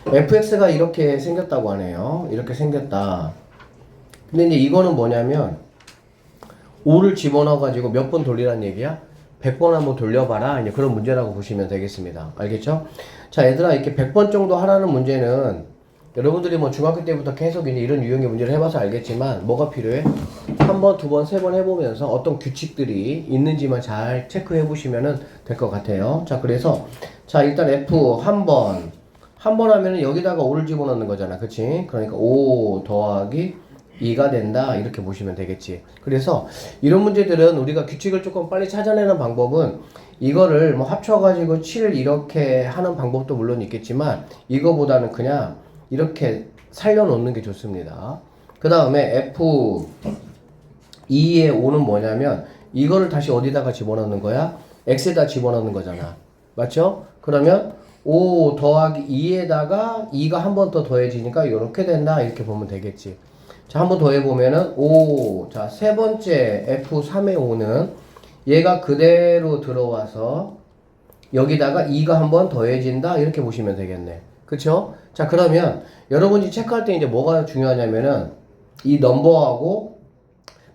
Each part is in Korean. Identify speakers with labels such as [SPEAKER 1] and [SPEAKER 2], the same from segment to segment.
[SPEAKER 1] fx가 이렇게 생겼다고 하네요. 이렇게 생겼다. 근데 이제 이거는 뭐냐면 5를 집어넣어가지고 몇 번 돌리라는 얘기야? 100번 한번 돌려봐라. 이제 그런 문제라고 보시면 되겠습니다. 알겠죠? 자, 얘들아, 이렇게 100번 정도 하라는 문제는 여러분들이 뭐 중학교 때부터 계속 이제 이런 유형의 문제를 해봐서 알겠지만 뭐가 필요해? 한 번, 두 번, 세 번 해보면서 어떤 규칙들이 있는지만 잘 체크해 보시면 될 것 같아요. 자, 그래서 자, 일단 F 한 번 하면은 여기다가 5를 집어넣는 거잖아. 그치? 그러니까 5 더하기 2가 된다. 이렇게 보시면 되겠지. 그래서 이런 문제들은 우리가 규칙을 조금 빨리 찾아내는 방법은 이거를 뭐 합쳐가지고 7 이렇게 하는 방법도 물론 있겠지만 이거보다는 그냥 이렇게 살려놓는 게 좋습니다. 그 다음에 F2의 5는 뭐냐면 이거를 다시 어디다가 집어넣는 거야? X에다 집어넣는 거잖아. 맞죠? 그러면 5 더하기 2에다가 2가 한 번 더 더해지니까 이렇게 된다. 이렇게 보면 되겠지. 자, 한 번 더 해보면은 5. 자, 세 번째 F3의 5는 얘가 그대로 들어와서 여기다가 2가 한 번 더해진다. 이렇게 보시면 되겠네. 그쵸? 자, 그러면 여러분이 체크할 때 이제 뭐가 중요하냐면은 이 넘버하고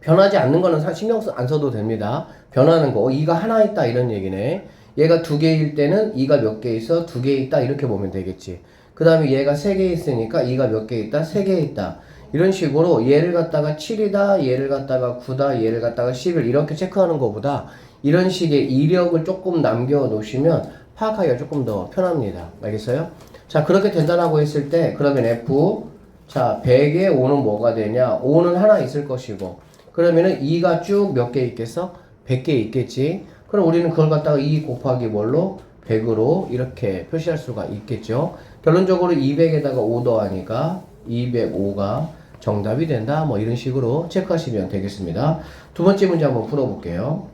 [SPEAKER 1] 변하지 않는 거는 신경 안 써도 됩니다. 변하는 거. 2가 하나 있다. 이런 얘기네. 얘가 두 개일 때는 2가 몇 개 있어? 두 개 있다. 이렇게 보면 되겠지. 그 다음에 얘가 세 개 있으니까 2가 몇 개 있다? 세 개 있다. 이런 식으로 얘를 갖다가 7이다, 얘를 갖다가 9다, 얘를 갖다가 11 이렇게 체크하는 것보다 이런 식의 이력을 조금 남겨 놓으시면 파악하기가 조금 더 편합니다. 알겠어요? 자, 그렇게 된다라고 했을 때 그러면 F 자, 100에 5는 뭐가 되냐? 5는 하나 있을 것이고 그러면은 2가 쭉 몇 개 있겠어? 100개 있겠지. 그럼 우리는 그걸 갖다가 2 곱하기 뭘로? 100으로 이렇게 표시할 수가 있겠죠. 결론적으로 200에다가 5 더하니까 205가 정답이 된다. 뭐 이런 식으로 체크하시면 되겠습니다. 두 번째 문제 한번 풀어볼게요.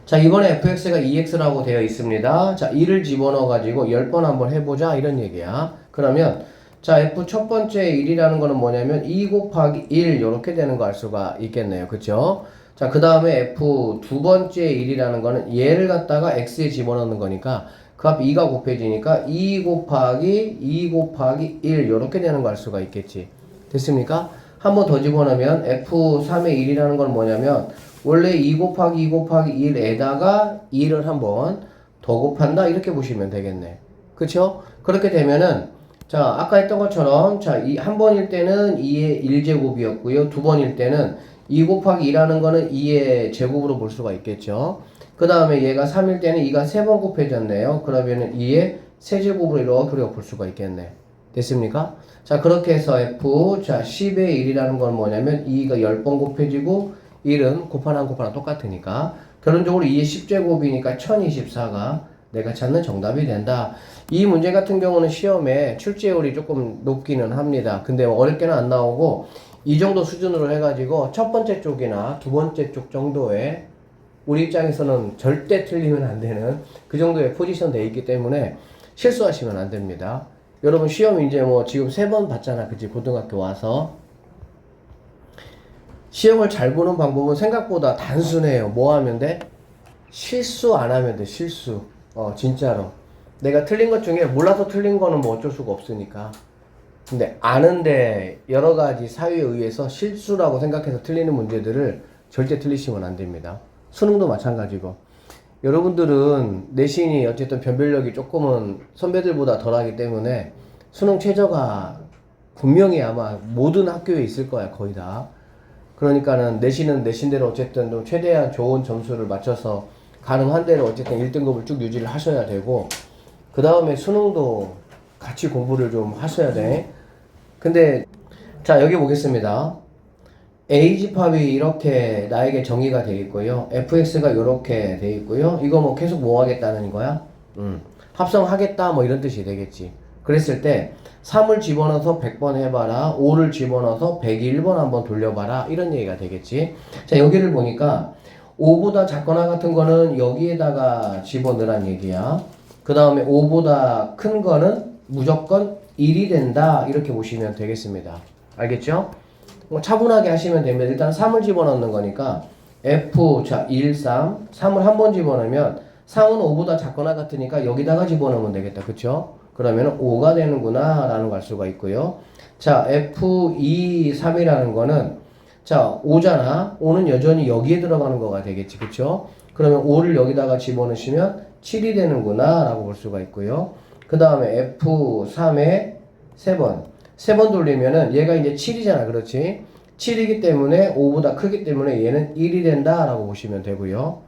[SPEAKER 1] 자, 이번에 fx가 2x라고 되어 있습니다. 자, 2를 집어넣어 가지고 10번 한번 해보자 이런 얘기야. 그러면 자, f 첫 번째 1이라는 거는 뭐냐면 2 곱하기 1 이렇게 되는 거 알 수가 있겠네요. 그쵸? 자, 그 다음에 f 두 번째 1이라는 거는 얘를 갖다가 x에 집어넣는 거니까 그 앞에 2가 곱해지니까 2 곱하기 1 이렇게 되는 거 알 수가 있겠지. 됐습니까? 한 번 더 집어넣으면 f3의 1이라는 건 뭐냐면 원래 2 곱하기 1에다가 2를 한번 더 곱한다 이렇게 보시면 되겠네. 그쵸? 그렇게 되면은 자, 아까 했던 것처럼 자, 한 번일 때는 2의 1제곱이었고요. 두 번일 때는 2 곱하기 2라는 거는 2의 제곱으로 볼 수가 있겠죠. 그 다음에 얘가 3일 때는 2가 3번 곱해졌네요. 그러면은 2의 세제곱으로 이렇게 볼 수가 있겠네. 됐습니까? 자, 그렇게 해서 F, 자, 10의 1이라는 건 뭐냐면 2가 10번 곱해지고 1은 곱하나 똑같으니까 결론적으로 2의 10제곱이니까 1024가 내가 찾는 정답이 된다. 이 문제 같은 경우는 시험에 출제율이 조금 높기는 합니다. 근데 어렵게는 안 나오고 이 정도 수준으로 해가지고 첫 번째 쪽이나 두 번째 쪽 정도에 우리 입장에서는 절대 틀리면 안 되는 그 정도의 포지션 돼 있기 때문에 실수하시면 안 됩니다. 여러분 시험 이제 뭐 지금 3번 봤잖아. 그치? 고등학교 와서. 시험을 잘 보는 방법은 생각보다 단순해요. 뭐 하면 돼? 실수 안 하면 돼. 실수. 진짜로. 내가 틀린 것 중에 몰라서 틀린 거는 뭐 어쩔 수가 없으니까. 근데 아는데 여러 가지 사유에 의해서 실수라고 생각해서 틀리는 문제들을 절대 틀리시면 안 됩니다. 수능도 마찬가지고. 여러분들은 내신이 어쨌든 변별력이 조금은 선배들보다 덜하기 때문에 수능 최저가 분명히 아마 모든 학교에 있을 거야, 거의 다. 그러니까는 내신은 내신대로 어쨌든 좀 최대한 좋은 점수를 맞춰서 가능한 대로 어쨌든 1등급을 쭉 유지를 하셔야 되고 그 다음에 수능도 같이 공부를 좀 하셔야 돼. 근데 자, 여기 보겠습니다. A집합이 이렇게 나에게 정의가 되어 있고요. fx가 이렇게 되어 있고요. 이거 뭐 계속 뭐 하겠다는 거야? 합성하겠다 뭐 이런 뜻이 되겠지. 그랬을 때 3을 집어넣어서 100번 해봐라. 5를 집어넣어서 101번 한번 돌려봐라. 이런 얘기가 되겠지. 자, 여기를 보니까 5보다 작거나 같은 거는 여기에다가 집어넣으란 얘기야. 그 다음에 5보다 큰 거는 무조건 1이 된다. 이렇게 보시면 되겠습니다. 알겠죠? 뭐 차분하게 하시면 됩니다. 일단 3을 집어넣는 거니까 F, 자, 1, 3. 3을 한 번 집어넣으면 3은 5보다 작거나 같으니까 여기다가 집어넣으면 되겠다. 그쵸? 그러면 5가 되는구나 라는 걸 알 수가 있고요. 자, F2, 3이라는 거는 자, 5잖아. 5는 여전히 여기에 들어가는 거가 되겠지. 그쵸? 그러면 5를 여기다가 집어넣으시면 7이 되는구나 라고 볼 수가 있고요. 그 다음에 F3에 3번. 3번 돌리면은 얘가 이제 7이잖아. 그렇지? 7이기 때문에 5보다 크기 때문에 얘는 1이 된다 라고 보시면 되고요.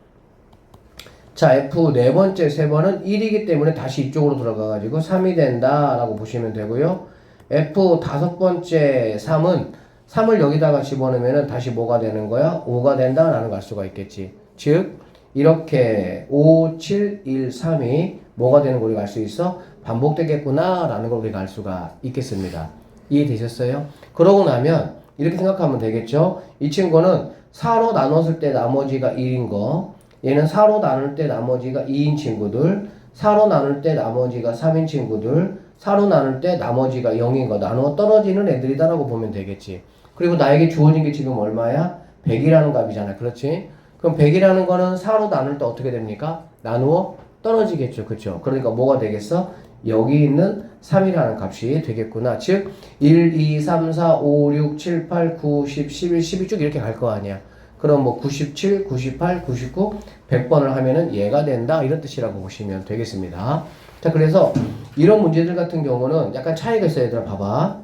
[SPEAKER 1] 자, F 네 번째 3번은 1이기 때문에 다시 이쪽으로 들어가가지고 3이 된다 라고 보시면 되고요. F 다섯 번째 3을 여기다가 집어넣으면 다시 뭐가 되는 거야? 5가 된다 라는 걸 알 수가 있겠지. 즉 이렇게 5, 7, 1, 3이 뭐가 되는 걸 우리가 알 수 있어? 반복되겠구나 라는 걸 우리가 알 수가 있겠습니다. 이해되셨어요? 그러고 나면 이렇게 생각하면 되겠죠? 이 친구는 4로 나눴을 때 나머지가 1인 거, 얘는 4로 나눌 때 나머지가 2인 친구들, 4로 나눌 때 나머지가 3인 친구들, 4로 나눌 때 나머지가 0인 거, 나누어 떨어지는 애들이다라고 보면 되겠지. 그리고 나에게 주어진 게 지금 얼마야? 100이라는 값이잖아. 그렇지? 그럼 100이라는 거는 4로 나눌 때 어떻게 됩니까? 나누어 떨어지겠죠. 그쵸? 그러니까 뭐가 되겠어? 여기 있는 3이라는 값이 되겠구나. 즉 1, 2, 3, 4, 5, 6, 7, 8, 9, 10, 11, 12 쭉 이렇게 갈 거 아니야. 그럼 뭐 97, 98, 99, 100번을 하면은 얘가 된다 이런 뜻이라고 보시면 되겠습니다. 자, 그래서 이런 문제들 같은 경우는 약간 차이가 있어요. 얘들아 봐봐.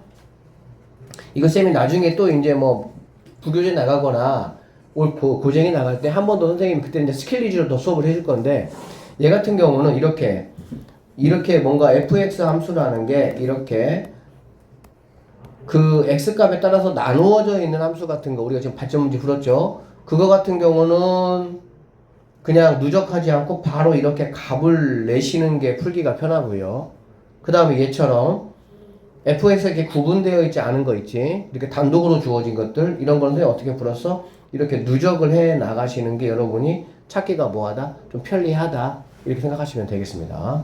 [SPEAKER 1] 이거 쌤이 나중에 또 이제 뭐 부교재 나가거나 고쟁이 나갈 때 한 번 더 선생님이 그때 이제 스킬 위주로 더 수업을 해줄 건데, 얘 같은 경우는 이렇게 뭔가 fx 함수라는 게 이렇게 그 x값에 따라서 나누어져 있는 함수 같은 거 우리가 지금 발전 문제 풀었죠. 그거 같은 경우는 그냥 누적하지 않고 바로 이렇게 값을 내시는 게 풀기가 편하고요. 그 다음에 얘처럼 fx가 이렇게 구분되어 있지 않은 거 있지. 이렇게 단독으로 주어진 것들 이런 거는 어떻게 풀었어? 이렇게 누적을 해 나가시는 게 여러분이 찾기가 뭐하다? 좀 편리하다. 이렇게 생각하시면 되겠습니다.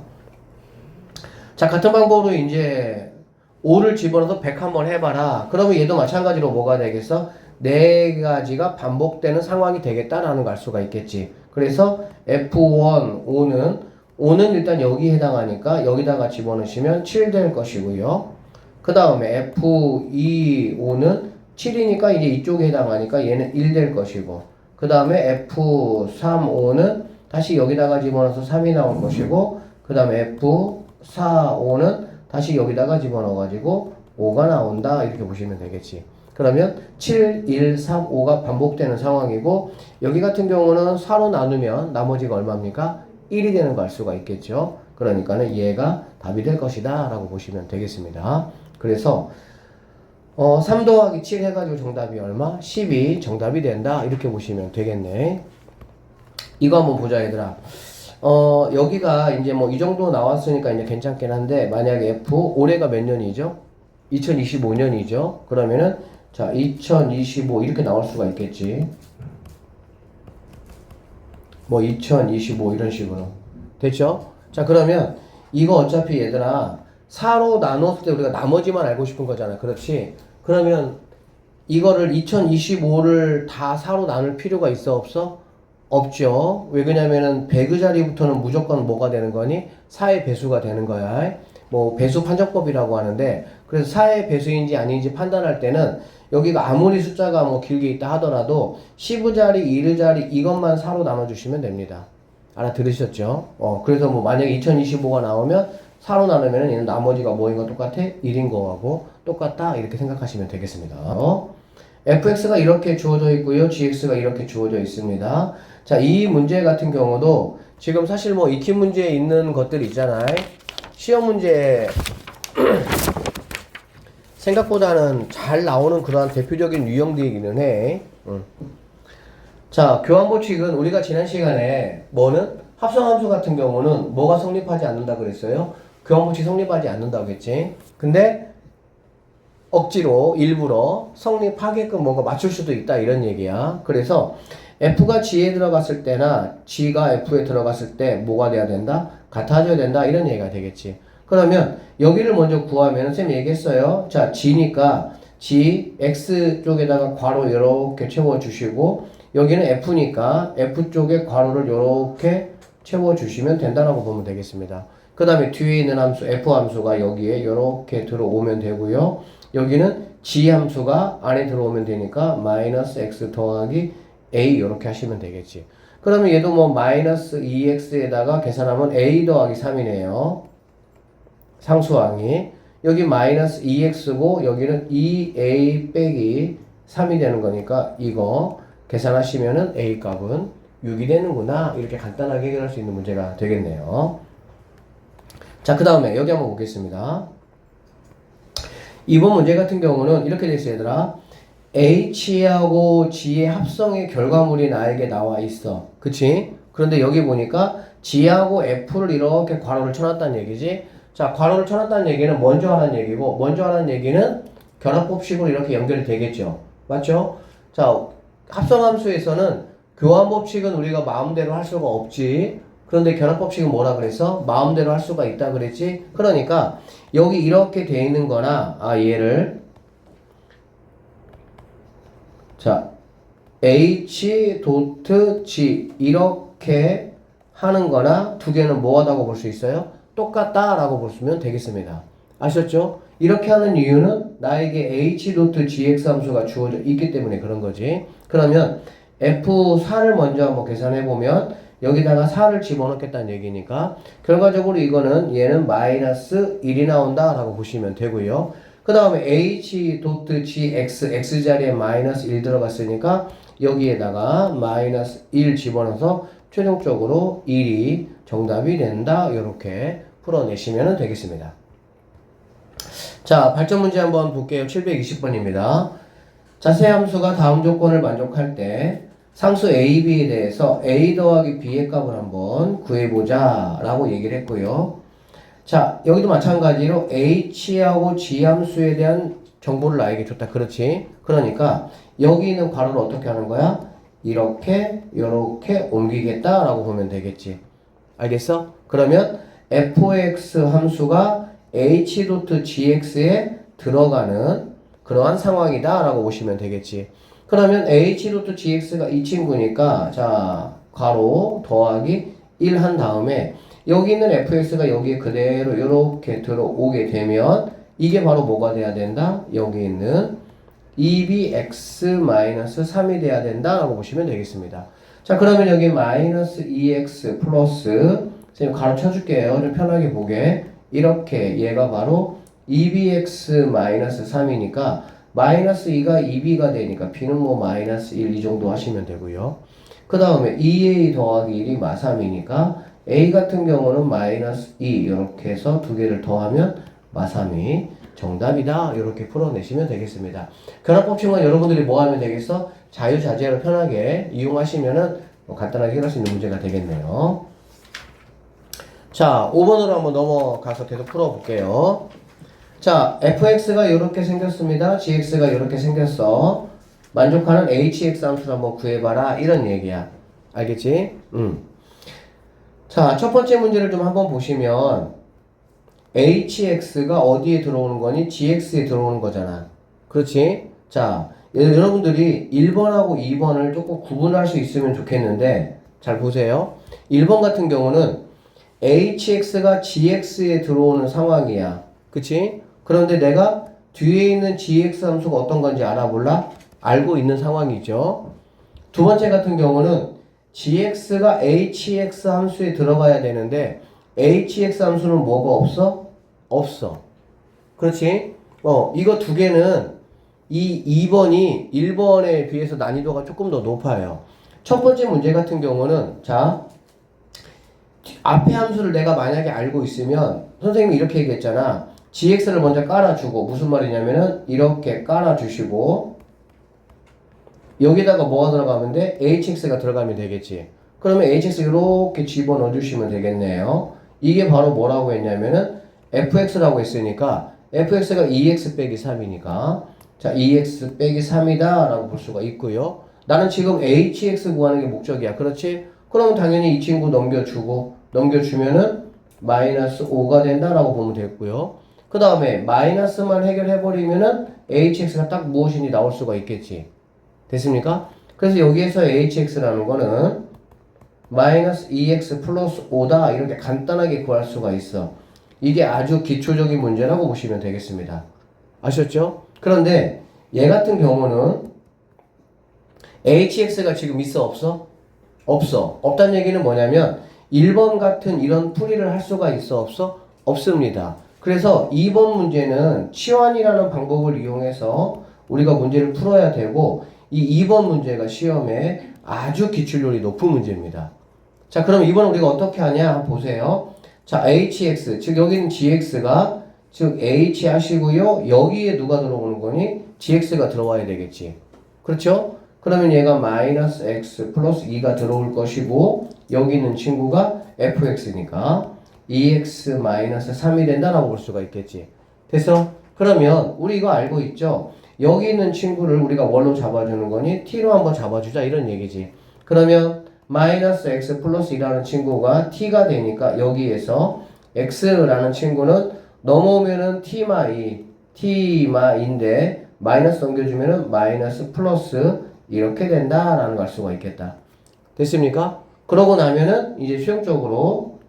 [SPEAKER 1] 자, 같은 방법으로 이제 5를 집어넣어서 100 한번 해봐라. 그러면 얘도 마찬가지로 뭐가 되겠어? 네 가지가 반복되는 상황이 되겠다라는 걸 알 수가 있겠지. 그래서 F1, 5는 일단 여기에 해당하니까 여기다가 집어넣으시면 7 될 것이고요. 그 다음에 F2, 5는 7이니까 이제 이쪽에 해당하니까 얘는 1 될 것이고, 그 다음에 F3, 5는 다시 여기다가 집어넣어서 3이 나올 것이고, 그 다음에 F4, 5는 다시 여기다가 집어넣어가지고 5가 나온다 이렇게 보시면 되겠지. 그러면 7, 1, 3, 5가 반복되는 상황이고, 여기 같은 경우는 4로 나누면 나머지가 얼마입니까? 1이 되는 걸 알 수가 있겠죠. 그러니까는 얘가 답이 될 것이다 라고 보시면 되겠습니다. 그래서 3 더하기 7 해가지고 정답이 얼마? 12 정답이 된다 이렇게 보시면 되겠네. 이거 한번 보자 얘들아. 여기가 이제 뭐 이 정도 나왔으니까 이제 괜찮긴 한데, 만약에 F 올해가 몇 년이죠? 2025년이죠. 그러면은 자 2025 이렇게 나올 수가 있겠지. 뭐 2025 이런 식으로 됐죠? 자, 그러면 이거 어차피 얘들아 4로 나눴을 때 우리가 나머지만 알고 싶은 거잖아. 그렇지? 그러면 이거를 2025를 다 4로 나눌 필요가 있어 없어? 없죠. 왜 그러냐면은 100의 자리부터는 무조건 뭐가 되는 거니? 4의 배수가 되는 거야. 뭐 배수 판정법이라고 하는데, 그래서 4의 배수인지 아닌지 판단할 때는 여기가 아무리 숫자가 뭐 길게 있다 하더라도 10의 자리, 1의 자리 이것만 4로 나눠주시면 됩니다. 알아들으셨죠? 그래서 뭐 만약에 2025가 나오면 4로 나누면 얘는 나머지가 뭐인 거 똑같아? 1인 거하고 똑같다 이렇게 생각하시면 되겠습니다. fx가 이렇게 주어져 있고요. gx가 이렇게 주어져 있습니다. 자, 이 문제 같은 경우도 지금 사실 뭐 익히 문제에 있는 것들 있잖아요. 시험 문제에 생각보다는 잘 나오는 그러한 대표적인 유형들이기는 해. 자, 교환법칙은 우리가 지난 시간에 뭐는 합성함수 같은 경우는 뭐가 성립하지 않는다 그랬어요? 교환법칙 성립하지 않는다고 했지. 근데 억지로 일부러 성립하게끔 뭔가 맞출 수도 있다 이런 얘기야. 그래서 F가 G에 들어갔을 때나 G가 F에 들어갔을 때 뭐가 돼야 된다? 같아져야 된다 이런 얘기가 되겠지. 그러면 여기를 먼저 구하면 쌤 얘기했어요. 자, G니까 G, X 쪽에다가 괄호 이렇게 채워주시고, 여기는 F니까 F 쪽에 괄호를 이렇게 채워주시면 된다라고 보면 되겠습니다. 그 그 다음에 뒤에 있는 함수 f 함수가 여기에 이렇게 들어오면 되고요. 여기는 g 함수가 안에 들어오면 되니까 마이너스 x 더하기 a 이렇게 하시면 되겠지. 그러면 얘도 뭐 마이너스 2x에다가 계산하면 a 더하기 3이네요. 상수항이. 여기 마이너스 2x고 여기는 2a 빼기 3이 되는 거니까 이거 계산하시면은 a 값은 6이 되는구나. 이렇게 간단하게 해결할 수 있는 문제가 되겠네요. 자, 그 다음에 여기 한번 보겠습니다. 이번 문제 같은 경우는 이렇게 돼 있어요, 얘들아. h하고 g의 합성의 결과물이 나에게 나와 있어. 그치? 그런데 여기 보니까 g하고 f를 이렇게 괄호를 쳐놨다는 얘기지. 자, 괄호를 쳐놨다는 얘기는 먼저 하는 얘기고, 먼저 하는 얘기는 결합법식으로 이렇게 연결이 되겠죠. 맞죠? 자, 합성함수에서는 교환법칙은 우리가 마음대로 할 수가 없지. 그런데 결합법칙은 뭐라 그랬어? 마음대로 할 수가 있다 그랬지? 그러니까 여기 이렇게 돼 있는 거나 얘를 자 h 도트 g 이렇게 하는 거나 두 개는 뭐하다고 볼 수 있어요? 똑같다 라고 보시면 되겠습니다. 아셨죠? 이렇게 하는 이유는 나에게 h 도트 gx 함수가 주어져 있기 때문에 그런 거지. 그러면 f4를 먼저 한번 계산해 보면 여기다가 4를 집어넣겠다는 얘기니까 결과적으로 이거는 얘는 마이너스 1이 나온다 라고 보시면 되고요. 그 다음에 h.gx x 자리에 마이너스 1 들어갔으니까 여기에다가 마이너스 1 집어넣어서 최종적으로 1이 정답이 된다. 이렇게 풀어내시면 되겠습니다. 자, 발전 문제 한번 볼게요. 720번입니다. 자세 함수가 다음 조건을 만족할 때 상수 a, b에 대해서 a 더하기 b의 값을 한번 구해보자 라고 얘기를 했고요. 자, 여기도 마찬가지로 h하고 g 함수에 대한 정보를 나에게 줬다. 그렇지? 그러니까 여기 있는 괄호를 어떻게 하는 거야? 이렇게 옮기겠다 라고 보면 되겠지. 알겠어? 그러면 fx 함수가 h.gx에 들어가는 그러한 상황이다 라고 보시면 되겠지. 그러면 h.gx가 이 친구니까 자 괄호 더하기 1 한 다음에 여기 있는 fx가 여기에 그대로 이렇게 들어오게 되면 이게 바로 뭐가 돼야 된다? 여기 있는 2bx-3이 돼야 된다 라고 보시면 되겠습니다. 자, 그러면 여기 마이너스 2x 플러스 선생님 가로 쳐줄게요. 좀 편하게 보게. 이렇게 얘가 바로 2bx-3이니까 마이너스 2가 2b가 되니까 b는 뭐 마이너스 1 이 정도 하시면 되고요. 그 다음에 2a 더하기 1이 마3이니까 a 같은 경우는 마이너스 2 이렇게 해서 두 개를 더하면 마3이 정답이다. 이렇게 풀어내시면 되겠습니다. 결합법칙은 여러분들이 뭐 하면 되겠어? 자유자재로 편하게 이용하시면은 간단하게 해결할 수 있는 문제가 되겠네요. 자, 5번으로 한번 넘어가서 계속 풀어볼게요. 자, fx가 이렇게 생겼습니다. gx가 이렇게 생겼어. 만족하는 hx 함수를 한번 구해봐라. 이런 얘기야. 알겠지? 자, 첫 번째 문제를 좀 한번 보시면 hx가 어디에 들어오는 거니? gx에 들어오는 거잖아. 그렇지? 자, 여러분들이 1번하고 2번을 조금 구분할 수 있으면 좋겠는데 잘 보세요. 1번 같은 경우는 hx가 gx에 들어오는 상황이야. 그치? 그런데 내가 뒤에 있는 gx 함수가 어떤 건지 알아볼라? 알고 있는 상황이죠. 두 번째 같은 경우는 gx가 hx 함수에 들어가야 되는데 hx 함수는 뭐가 없어? 없어. 그렇지? 이거 두 개는 이 2번이 1번에 비해서 난이도가 조금 더 높아요. 첫 번째 문제 같은 경우는 자 앞에 함수를 내가 만약에 알고 있으면 선생님이 이렇게 얘기했잖아. gx를 먼저 깔아주고 무슨 말이냐면은 이렇게 깔아주시고 여기다가 뭐가 들어가면 돼? hx가 들어가면 되겠지. 그러면 hx 이렇게 집어넣어 주시면 되겠네요. 이게 바로 뭐라고 했냐면은 fx라고 했으니까 fx가 2x 빼기 3이니까 자 2x 빼기 3이다 라고 볼 수가 있고요. 나는 지금 hx 구하는 게 목적이야. 그렇지? 그러면 당연히 이 친구 넘겨주면은 마이너스 5가 된다라고 보면 되고요. 그 다음에 마이너스만 해결해버리면은 hx가 딱 무엇인지 나올 수가 있겠지. 됐습니까? 그래서 여기에서 hx라는 거는 마이너스 2x 플러스 5다 이렇게 간단하게 구할 수가 있어. 이게 아주 기초적인 문제라고 보시면 되겠습니다. 아셨죠? 그런데 얘 같은 경우는 hx가 지금 있어 없어? 없어. 없다는 얘기는 뭐냐면 1번 같은 이런 풀이를 할 수가 있어 없어? 없습니다. 그래서 2번 문제는 치환이라는 방법을 이용해서 우리가 문제를 풀어야 되고 이 2번 문제가 시험에 아주 기출률이 높은 문제입니다. 자, 그럼 이번 우리가 어떻게 하냐 한번 보세요. 자, hx 즉 여기는 gx가 즉 h 하시고요. 여기에 누가 들어오는 거니? gx가 들어와야 되겠지. 그렇죠? 그러면 얘가 마이너스 x 플러스 2가 들어올 것이고 여기 있는 친구가 fx니까 2x 마이너스 3이 된다라고 볼 수가 있겠지. 됐어? 그러면 우리 이거 알고 있죠? 여기 있는 친구를 우리가 뭘로 잡아주는 거니? t로 한번 잡아주자 이런 얘기지. 그러면 마이너스 x 플러스 2라는 친구가 t가 되니까 여기에서 x라는 친구는 넘어오면은 t마인데 마이너스 넘겨주면은 마이너스 플러스 이렇게 된다라는 걸 알 수가 있겠다. 됐습니까? 그러고 나면은 이제 수용적으로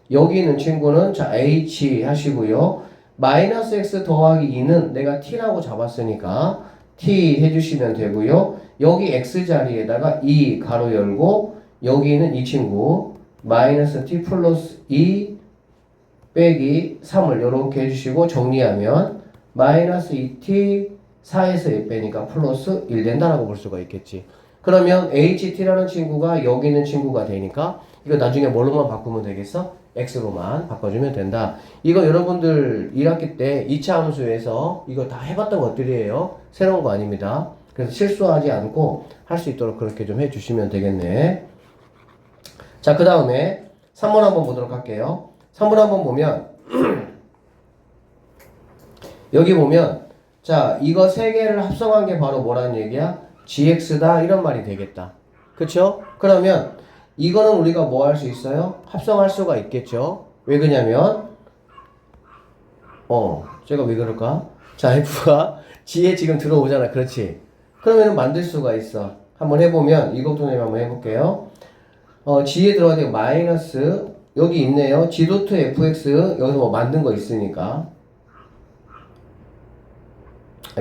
[SPEAKER 1] 여기 있는 친구는 자 h 하시고요. 마이너스 x 더하기 2는 내가 t라고 잡았으니까 t 해주시면 되고요. 여기 x 자리에다가 2 가로 열고 여기는 이 친구 마이너스 t 플러스 2 빼기 3을 이렇게 해주시고 정리하면 마이너스 2t 4에서 1 빼니까 플러스 1 된다라고 볼 수가 있겠지. 그러면 ht라는 친구가 여기 있는 친구가 되니까 이거 나중에 뭘로만 바꾸면 되겠어? x로만 바꿔주면 된다. 이거 여러분들 1학기 때 2차 함수에서 이거 다 해봤던 것들이에요. 새로운 거 아닙니다. 그래서 실수하지 않고 할 수 있도록 그렇게 좀 해주시면 되겠네. 자, 그 다음에 3번 한번 보도록 할게요. 3번 한번 보면 여기 보면 자 이거 세 개를 합성한 게 바로 뭐라는 얘기야? gx다 이런 말이 되겠다. 그쵸? 그러면 이거는 우리가 뭐 할 수 있어요? 합성할 수가 있겠죠. 왜 그러냐면 제가 왜 그럴까? 자 f가 g에 지금 들어오잖아. 그렇지? 그러면은 만들 수가 있어. 한번 해보면 이것도 한번 해볼게요. g에 들어가야 되고 마이너스 여기 있네요. g 도트 fx 여기서 뭐 만든 거 있으니까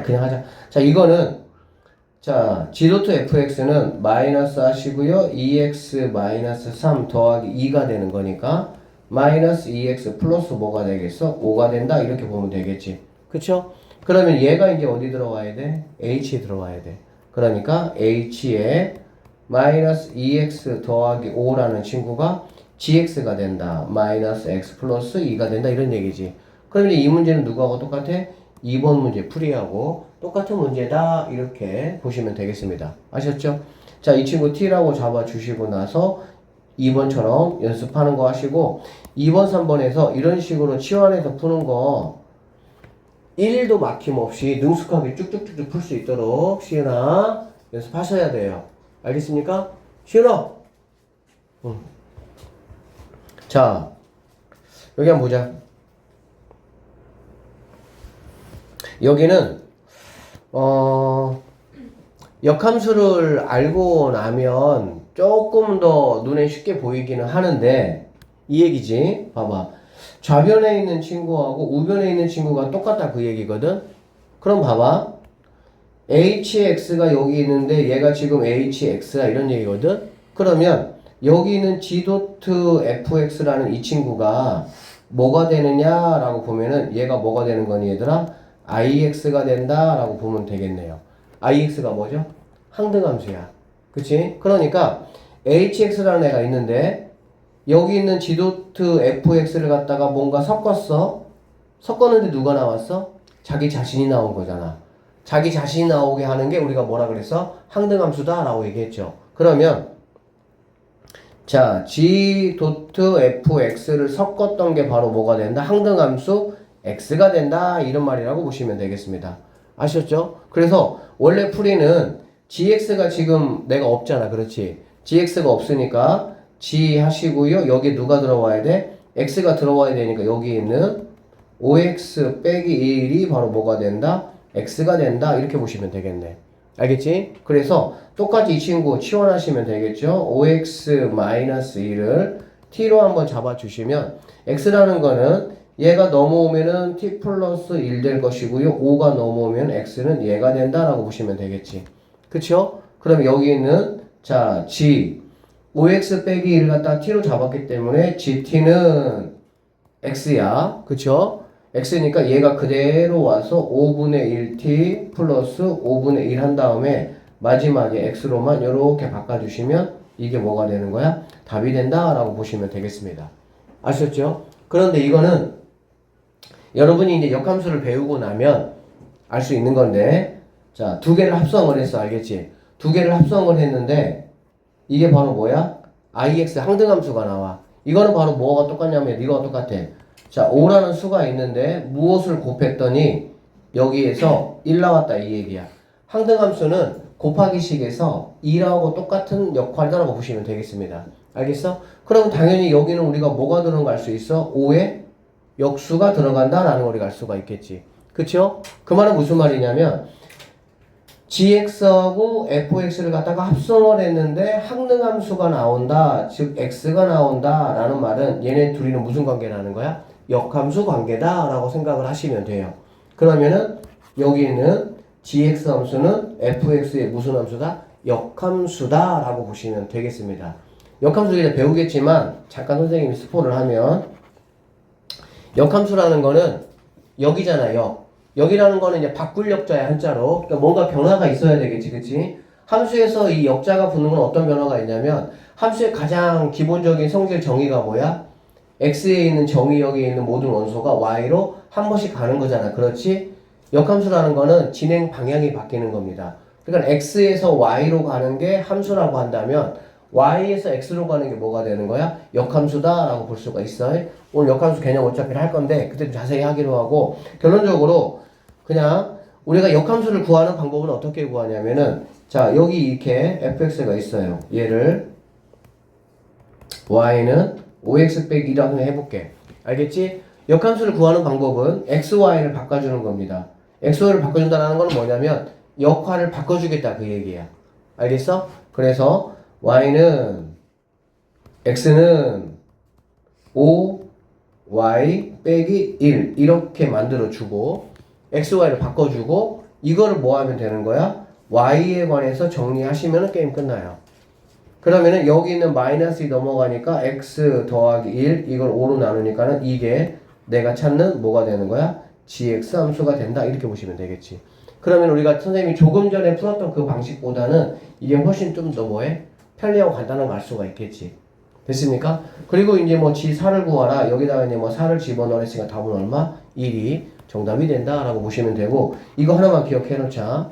[SPEAKER 1] 그냥 하자. 자 이거는 자 g 도트 fx는 마이너스 하시고요. 2x 마이너스 3 더하기 2가 되는 거니까 마이너스 2x 플러스 뭐가 되겠어? 5가 된다 이렇게 보면 되겠지. 그쵸? 그러면 얘가 이제 어디 들어와야 돼? h에 들어와야 돼. 그러니까 h에 마이너스 2x 더하기 5라는 친구가 gx가 된다. 마이너스 x 플러스 2가 된다 이런 얘기지. 그러면 이 문제는 누구하고 똑같아? 2번 문제 풀이하고 똑같은 문제다 이렇게 보시면 되겠습니다. 아셨죠? 자, 이 친구 t라고 잡아주시고 나서 2번처럼 연습하는 거 하시고 2번, 3번에서 이런 식으로 치환해서 푸는 거 1도 막힘없이 능숙하게 쭉쭉쭉쭉 풀 수 있도록 시은아 연습하셔야 돼요. 알겠습니까? 시은아! 자, 여기 한번 보자. 여기는 역함수를 알고 나면 조금 더 눈에 쉽게 보이기는 하는데 이 얘기지. 봐봐. 좌변에 있는 친구하고 우변에 있는 친구가 똑같다 그 얘기거든. 그럼 봐봐. hx가 여기 있는데 얘가 지금 hx야 이런 얘기거든. 그러면 여기 있는 g 도트 fx라는 이 친구가 뭐가 되느냐라고 보면은 얘가 뭐가 되는 거니 얘들아? ix가 된다라고 보면 되겠네요. ix가 뭐죠? 항등함수야. 그치? 그러니까 hx라는 애가 있는데 여기 있는 g 도트 fx를 갖다가 뭔가 섞었어. 섞었는데 누가 나왔어? 자기 자신이 나온 거잖아. 자기 자신이 나오게 하는 게 우리가 뭐라 그랬어? 항등함수다 라고 얘기했죠. 그러면 자 g 도트 fx를 섞었던 게 바로 뭐가 된다? 항등함수 x가 된다 이런 말이라고 보시면 되겠습니다. 아셨죠? 그래서 원래 풀이는 gx가 지금 내가 없잖아. 그렇지? gx가 없으니까 g 하시고요. 여기에 누가 들어와야 돼? x가 들어와야 되니까 여기 있는 5x 빼기 1이 바로 뭐가 된다? x가 된다 이렇게 보시면 되겠네. 알겠지? 그래서 똑같이 이 친구 치환하시면 되겠죠? 5x-1을 t로 한번 잡아주시면 x라는 거는 얘가 넘어오면은 t 플러스 1 될 것이고요. 5가 넘어오면 x는 얘가 된다라고 보시면 되겠지. 그쵸? 그럼 여기 있는 자 g 5x 빼기 1을 갖다 t로 잡았기 때문에 gt는 x야. 그쵸? x니까 얘가 그대로 와서 5분의 1t 플러스 5분의 1 한 다음에 마지막에 x로만 이렇게 바꿔주시면 이게 뭐가 되는 거야? 답이 된다라고 보시면 되겠습니다. 아셨죠? 그런데 이거는 여러분이 이제 역함수를 배우고 나면 알 수 있는 건데, 자, 두 개를 합성을 했어. 알겠지? 두 개를 합성을 했는데 이게 바로 뭐야? ix 항등함수가 나와. 이거는 바로 뭐가 똑같냐면 이거가 똑같아. 자, 5라는 수가 있는데 무엇을 곱했더니 여기에서 1 나왔다 이 얘기야. 항등함수는 곱하기식에서 2라고 똑같은 역할이라고 보시면 되겠습니다. 알겠어? 그럼 당연히 여기는 우리가 뭐가 들어간 거 알 수 있어? 5에 역수가 들어간다라는 걸 우리가 알 수가 있겠지. 그쵸? 그 말은 무슨 말이냐면 gx하고 fx를 갖다가 합성을 했는데 항등함수가 나온다, 즉 x가 나온다 라는 말은 얘네 둘이는 무슨 관계라는 거야? 역함수 관계다 라고 생각을 하시면 돼요. 그러면은 여기 있는 gx 함수는 fx의 무슨 함수다? 역함수다 라고 보시면 되겠습니다. 역함수 이제 배우겠지만 잠깐 선생님이 스포를 하면 역함수라는 거는 역이잖아요. 역이라는 거는 이제 바꿀 역자야 한자로. 그러니까 뭔가 변화가 있어야 되겠지, 그치? 함수에서 이 역자가 붙는 건 어떤 변화가 있냐면 함수의 가장 기본적인 성질 정의가 뭐야? x에 있는 정의역에 있는 모든 원소가 y로 한 번씩 가는 거잖아. 그렇지? 역함수라는 거는 진행 방향이 바뀌는 겁니다. 그러니까 x에서 y로 가는 게 함수라고 한다면 y에서 x로 가는 게 뭐가 되는 거야? 역함수다 라고 볼 수가 있어요. 오늘 역함수 개념 어차피 할 건데 그때 좀 자세히 하기로 하고, 결론적으로 그냥 우리가 역함수를 구하는 방법은 어떻게 구하냐면은 자, 여기 이렇게 fx가 있어요. 얘를 y는 5x 빼기 2라고 해볼게. 알겠지? 역함수를 구하는 방법은 xy를 바꿔주는 겁니다. xy를 바꿔준다는 건 뭐냐면 역할을 바꿔주겠다 그 얘기야. 알겠어? 그래서 y는 x는 5y 빼기 1 이렇게 만들어주고 xy를 바꿔주고 이거를 뭐 하면 되는 거야? y에 관해서 정리하시면 게임 끝나요. 그러면은 여기 있는 마이너스 2 넘어가니까 x 더하기 1 이걸 5로 나누니까는 이게 내가 찾는 뭐가 되는 거야? gx 함수가 된다 이렇게 보시면 되겠지. 그러면 우리가 선생님이 조금 전에 풀었던 그 방식보다는 이게 훨씬 좀 더 뭐해? 편리하고 간단한 걸 알 수가 있겠지. 됐습니까? 그리고 이제 뭐 g4를 구하라. 여기다가 이제 뭐 4를 집어넣으니까 답은 얼마? 1이 정답이 된다라고 보시면 되고, 이거 하나만 기억해 놓자.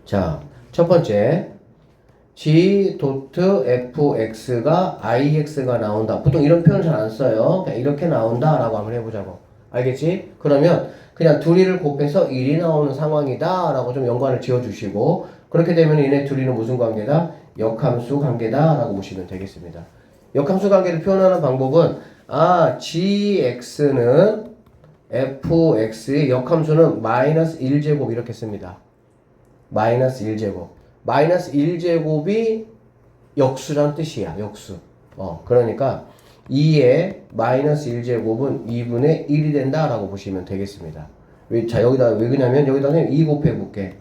[SPEAKER 1] 자, 첫 번째 g fx가 ix가 나온다. 보통 이런 표현 잘 안 써요. 그냥 이렇게 나온다라고 한번 해보자고. 알겠지? 그러면 그냥 둘이를 곱해서 1이 나오는 상황이다 라고 좀 연관을 지어주시고, 그렇게 되면 얘네 둘이는 무슨 관계다? 역함수 관계다 라고 보시면 되겠습니다. 역함수 관계를 표현하는 방법은 gx는 fx의 역함수는 마이너스 1제곱 이렇게 씁니다. 마이너스 1제곱. 마이너스 1제곱이 역수란 뜻이야. 역수. 그러니까 2의 마이너스 1제곱은 2분의 1이 된다라고 보시면 되겠습니다. 자, 여기다 왜 그러냐면 여기다 선생님 2 곱해볼게.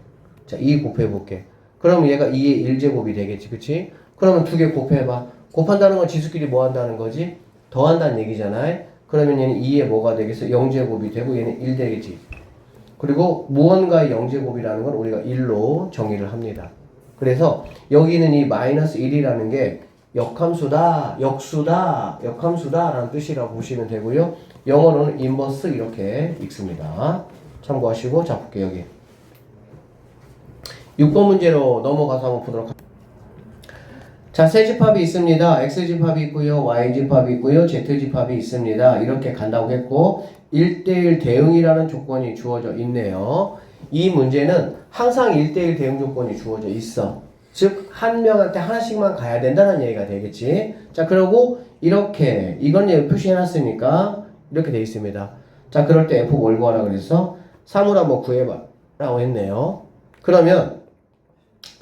[SPEAKER 1] 자, 2 곱해볼게. 그러면 얘가 2의 1제곱이 되겠지. 그치? 그러면 두 개 곱해봐. 곱한다는 건 지수끼리 뭐 한다는 거지? 더한다는 얘기잖아. 그러면 얘는 2의 뭐가 되겠어? 0제곱이 되고 얘는 1 되겠지. 그리고 무언가의 0제곱이라는 건 우리가 1로 정의를 합니다. 그래서 여기는 이 마이너스 1이라는 게 역함수다, 역수다, 역함수다 라는 뜻이라고 보시면 되고요. 영어로는 인버스 이렇게 읽습니다. 참고하시고, 자, 볼게요. 여기 6번 문제로 넘어가서 한번 보도록 하겠습니다. 자, 세 집합이 있습니다. x집합이 있고요, y집합이 있고요, z집합이 있습니다. 이렇게 간다고 했고 1대1 대응이라는 조건이 주어져 있네요. 이 문제는 항상 1대1 대응 조건이 주어져 있어. 즉, 한 명한테 하나씩만 가야 된다는 얘기가 되겠지. 자, 그리고 이렇게 이건 여기 표시해놨으니까 이렇게 돼 있습니다. 자, 그럴 때 f 뭘 구하라 그랬어? 3을 한번 구해봐 라고 했네요. 그러면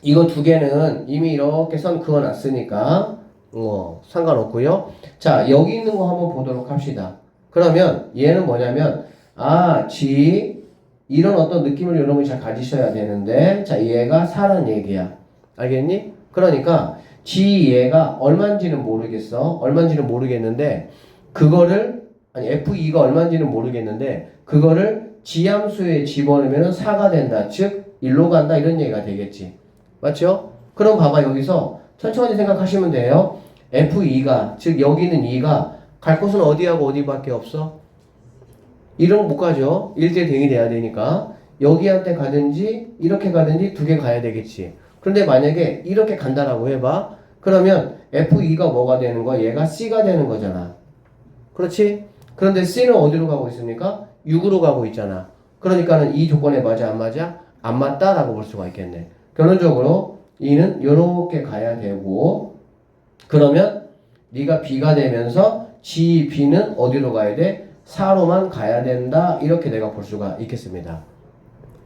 [SPEAKER 1] 이거 두 개는 이미 이렇게 선 그어놨으니까 상관없고요. 자, 여기 있는 거 한번 보도록 합시다. 그러면 얘는 뭐냐면 G 이런 어떤 느낌을 여러분이 잘 가지셔야 되는데, 자, 얘가 4란 얘기야. 알겠니? 그러니까 G 얘가 얼마인지는 모르겠어. 얼마인지는 모르겠는데 그거를 F2가 얼마인지는 모르겠는데 그거를 지함수에 집어넣으면 4가 된다. 즉 1로 간다 이런 얘기가 되겠지. 맞죠? 그럼 봐봐 여기서 천천히 생각하시면 돼요. F2가 즉 여기는 2가 갈 곳은 어디하고 어디밖에 없어? 이런 못 가죠. 1대 댕이 돼야 되니까 여기한테 가든지 이렇게 가든지 두 개 가야 되겠지. 그런데 만약에 이렇게 간다라고 해봐. 그러면 F2가 뭐가 되는 거야? 얘가 C가 되는 거잖아. 그렇지? 그런데 C는 어디로 가고 있습니까? 6으로 가고 있잖아. 그러니까는 이 조건에 맞아 안 맞아? 안 맞다라고 볼 수가 있겠네. 결론적으로 E는 이렇게 가야 되고, 그러면 네가 B가 되면서 G, B는 어디로 가야 돼? 4로만 가야 된다. 이렇게 내가 볼 수가 있겠습니다.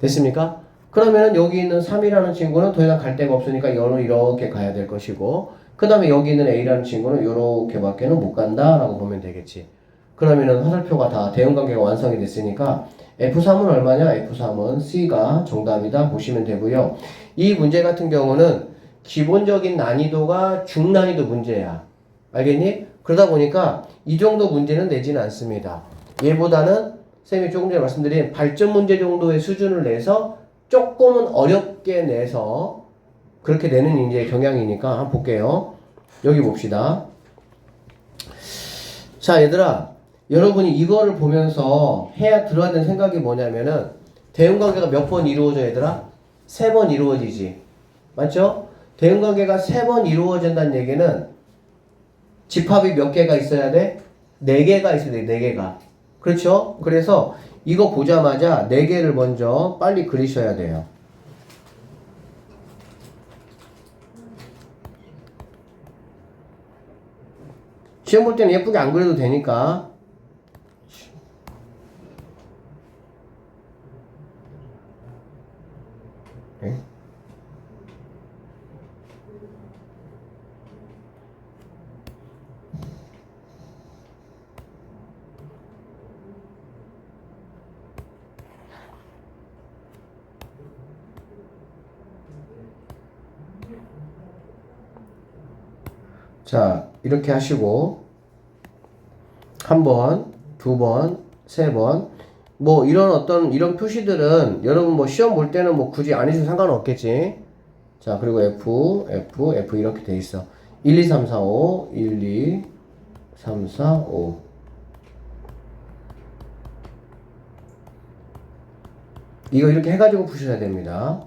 [SPEAKER 1] 됐습니까? 그러면 여기 있는 3이라는 친구는 더 이상 갈 데가 없으니까 이렇게 가야 될 것이고, 그 다음에 여기 있는 A라는 친구는 이렇게 밖에는 못 간다 라고 보면 되겠지. 그러면은 화살표가 다 대응관계가 완성이 됐으니까 F3은 얼마냐? F3은 C가 정답이다 보시면 되고요. 이 문제 같은 경우는 기본적인 난이도가 중난이도 문제야. 알겠니? 그러다 보니까 이 정도 문제는 내지는 않습니다. 얘보다는 쌤이 조금 전에 말씀드린 발전 문제 정도의 수준을 내서 조금은 어렵게 내서 그렇게 내는 이제 경향이니까 한번 볼게요. 여기 봅시다. 자, 얘들아, 여러분이 이거를 보면서 해야 들어야 되는 생각이 뭐냐면은 대응관계가 몇 번 이루어져 얘들아? 3번 이루어지지. 맞죠? 대응관계가 3번 이루어진다는 얘기는 집합이 몇 개가 있어야 돼? 4개가 있어야 돼. 4개가. 그렇죠? 그래서 이거 보자마자 4개를 먼저 빨리 그리셔야 돼요. 시험 볼 때는 예쁘게 안 그려도 되니까. 네? 자, 이렇게 하시고 한 번, 두 번, 세 번, 뭐 이런 표시들은 여러분 뭐 시험 볼 때는 뭐 굳이 안 해도 상관은 없겠지. 자, 그리고 F 이렇게 돼 있어. 1, 2, 3, 4, 5, 1, 2, 3, 4, 5. 이거 이렇게 해가지고 푸셔야 됩니다.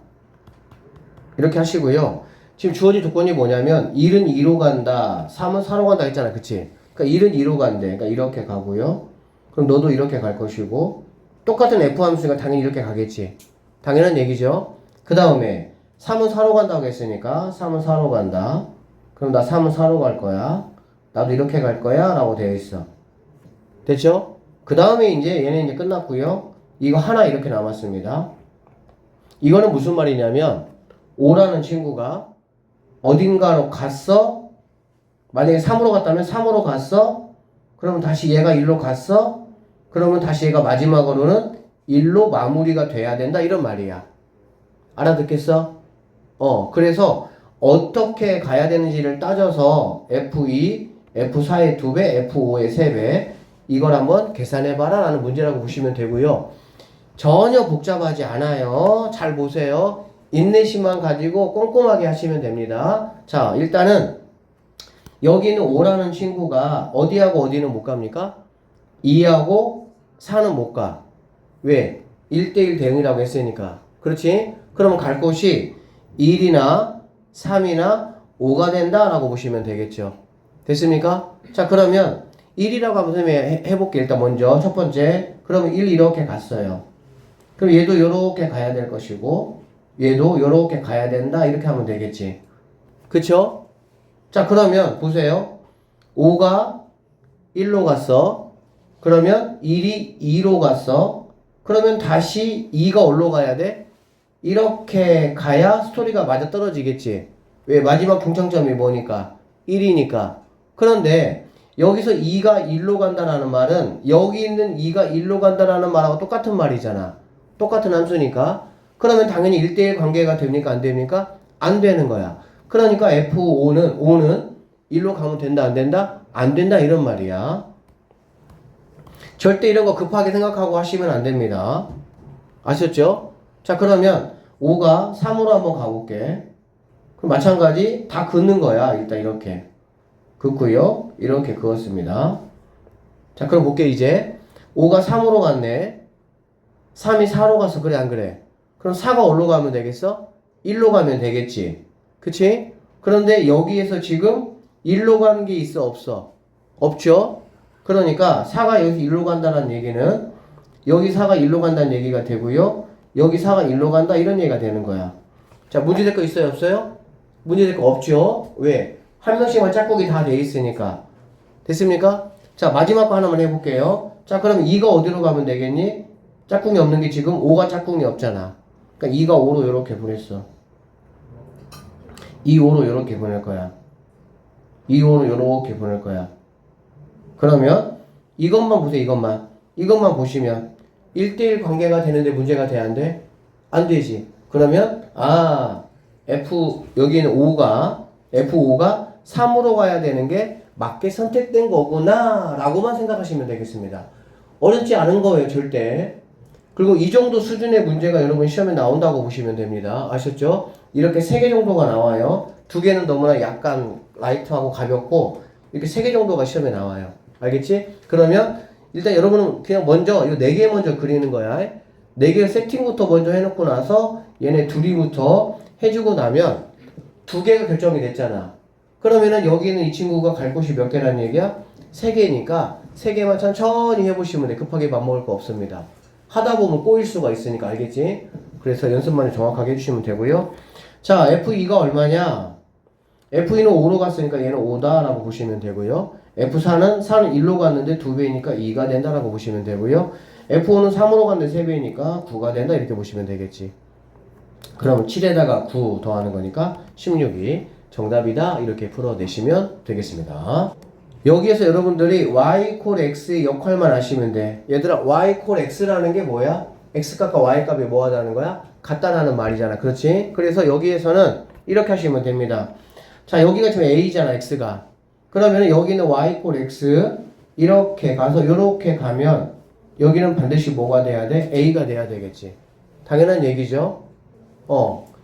[SPEAKER 1] 이렇게 하시고요. 지금 주어진 조건이 뭐냐면 1은 2로 간다, 3은 4로 간다 했잖아. 그치? 그러니까 1은 2로 간대. 그러니까 이렇게 가고요. 그럼 너도 이렇게 갈 것이고, 똑같은 F 함수니까 당연히 이렇게 가겠지. 당연한 얘기죠. 그 다음에 3은 4로 간다고 했으니까 3은 4로 간다. 그럼 나 3은 4로 갈 거야. 나도 이렇게 갈 거야 라고 되어 있어. 됐죠? 그 다음에 이제 얘는 이제 끝났고요. 이거 하나 이렇게 남았습니다. 이거는 무슨 말이냐면 5라는 친구가 어딘가로 갔어? 만약에 3으로 갔다면 3으로 갔어? 그러면 다시 얘가 1로 갔어? 그러면 다시 얘가 마지막으로는 1로 마무리가 돼야 된다 이런 말이야. 알아듣겠어? 그래서 어떻게 가야 되는지를 따져서 F2, F4의 2배, F5의 3배 이걸 한번 계산해봐라 라는 문제라고 보시면 되고요. 전혀 복잡하지 않아요. 잘 보세요. 인내심만 가지고 꼼꼼하게 하시면 됩니다. 자, 일단은 여기 있는 5라는 친구가 어디하고 어디는 못 갑니까? 2하고 4는 못 가. 왜? 1대1 대응이라고 했으니까. 그렇지? 그러면 갈 곳이 1이나 3이나 5가 된다라고 보시면 되겠죠. 됐습니까? 자, 그러면 1이라고 한번 해볼게. 일단 먼저 첫 번째. 그러면 1 이렇게 갔어요. 그럼 얘도 이렇게 가야 될 것이고 얘도 이렇게 가야 된다. 이렇게 하면 되겠지. 그쵸? 자, 그러면 보세요. 5가 1로 갔어. 그러면 1이 2로 갔어. 그러면 다시 2가 어디로 가야 돼? 이렇게 가야 스토리가 맞아 떨어지겠지. 왜? 마지막 중창점이 뭐니까? 1이니까. 그런데 여기서 2가 1로 간다라는 말은 여기 있는 2가 1로 간다라는 말하고 똑같은 말이잖아. 똑같은 함수니까. 그러면 당연히 1대1 관계가 됩니까? 안 됩니까? 안 되는 거야. 그러니까 F5는 1로 가면 된다? 안 된다? 안 된다 이런 말이야. 절대 이런 거 급하게 생각하고 하시면 안 됩니다. 아셨죠? 자, 그러면 5가 3으로 한번 가볼게. 그럼 마찬가지 다 긋는 거야. 일단 이렇게 긋고요. 이렇게 그었습니다. 자, 그럼 볼게 이제. 5가 3으로 갔네. 3이 4로 갔어. 그래 안 그래? 그럼 4가 어디로 가면 되겠어? 1로 가면 되겠지. 그치? 그런데 여기에서 지금 1로 가는 게 있어 없어? 없죠? 그러니까 4가 여기서 1로 간다는 얘기는 여기 4가 1로 간다는 얘기가 되고요. 여기 4가 1로 간다 이런 얘기가 되는 거야. 자, 문제될 거 있어요 없어요? 문제될 거 없죠? 왜? 한 명씩만 짝꿍이 다 돼 있으니까. 됐습니까? 자, 마지막 거 하나만 해볼게요. 자, 그럼 2가 어디로 가면 되겠니? 짝꿍이 없는 게 지금 5가 짝꿍이 없잖아. 그러니까 2가 5로 이렇게 보냈어. 2, 5로 이렇게 보낼 거야. 2, 5로 이렇게 보낼 거야. 그러면 이것만 보세요. 이것만 보시면 1대1 관계가 되는데 문제가 돼? 안 돼? 안 되지. 그러면 여기는 F5가 3으로 가야 되는 게 맞게 선택된 거구나 라고만 생각하시면 되겠습니다. 어렵지 않은 거예요 절대. 그리고 이 정도 수준의 문제가 여러분 시험에 나온다고 보시면 됩니다. 아셨죠? 이렇게 3개 정도가 나와요. 2개는 너무나 약간 라이트하고 가볍고 이렇게 3개 정도가 시험에 나와요. 알겠지? 그러면 일단 여러분은 그냥 먼저 이 4개 먼저 그리는 거야. 4개 세팅부터 먼저 해놓고 나서 얘네 둘이부터 해주고 나면 2개가 결정이 됐잖아. 그러면은 여기는 이 친구가 갈 곳이 몇 개라는 얘기야? 3개니까 3개만 천천히 해보시면 돼. 급하게 밥 먹을 거 없습니다. 하다 보면 꼬일 수가 있으니까 알겠지? 그래서 연습만 정확하게 해주시면 되고요. 자, F2가 얼마냐? F2는 5로 갔으니까 얘는 5다 라고 보시면 되고요. F4는 1로 갔는데 2배니까 2가 된다 라고 보시면 되고요. F5는 3으로 갔는데 3배니까 9가 된다 이렇게 보시면 되겠지. 그럼 7에다가 9 더하는 거니까 16이 정답이다 이렇게 풀어내시면 되겠습니다. 여기에서 여러분들이 y 콜 x의 역할만 아시면 돼. 얘들아 y 콜 x라는 게 뭐야? x값과 y값이 뭐 하다는 거야? 같다라는 말이잖아. 그렇지? 그래서 여기에서는 이렇게 하시면 됩니다. 자, 여기가 지금 a잖아. x가. 그러면 여기는 y 콜 x 이렇게 가서 이렇게 가면 여기는 반드시 뭐가 돼야 돼? a가 돼야 되겠지. 당연한 얘기죠.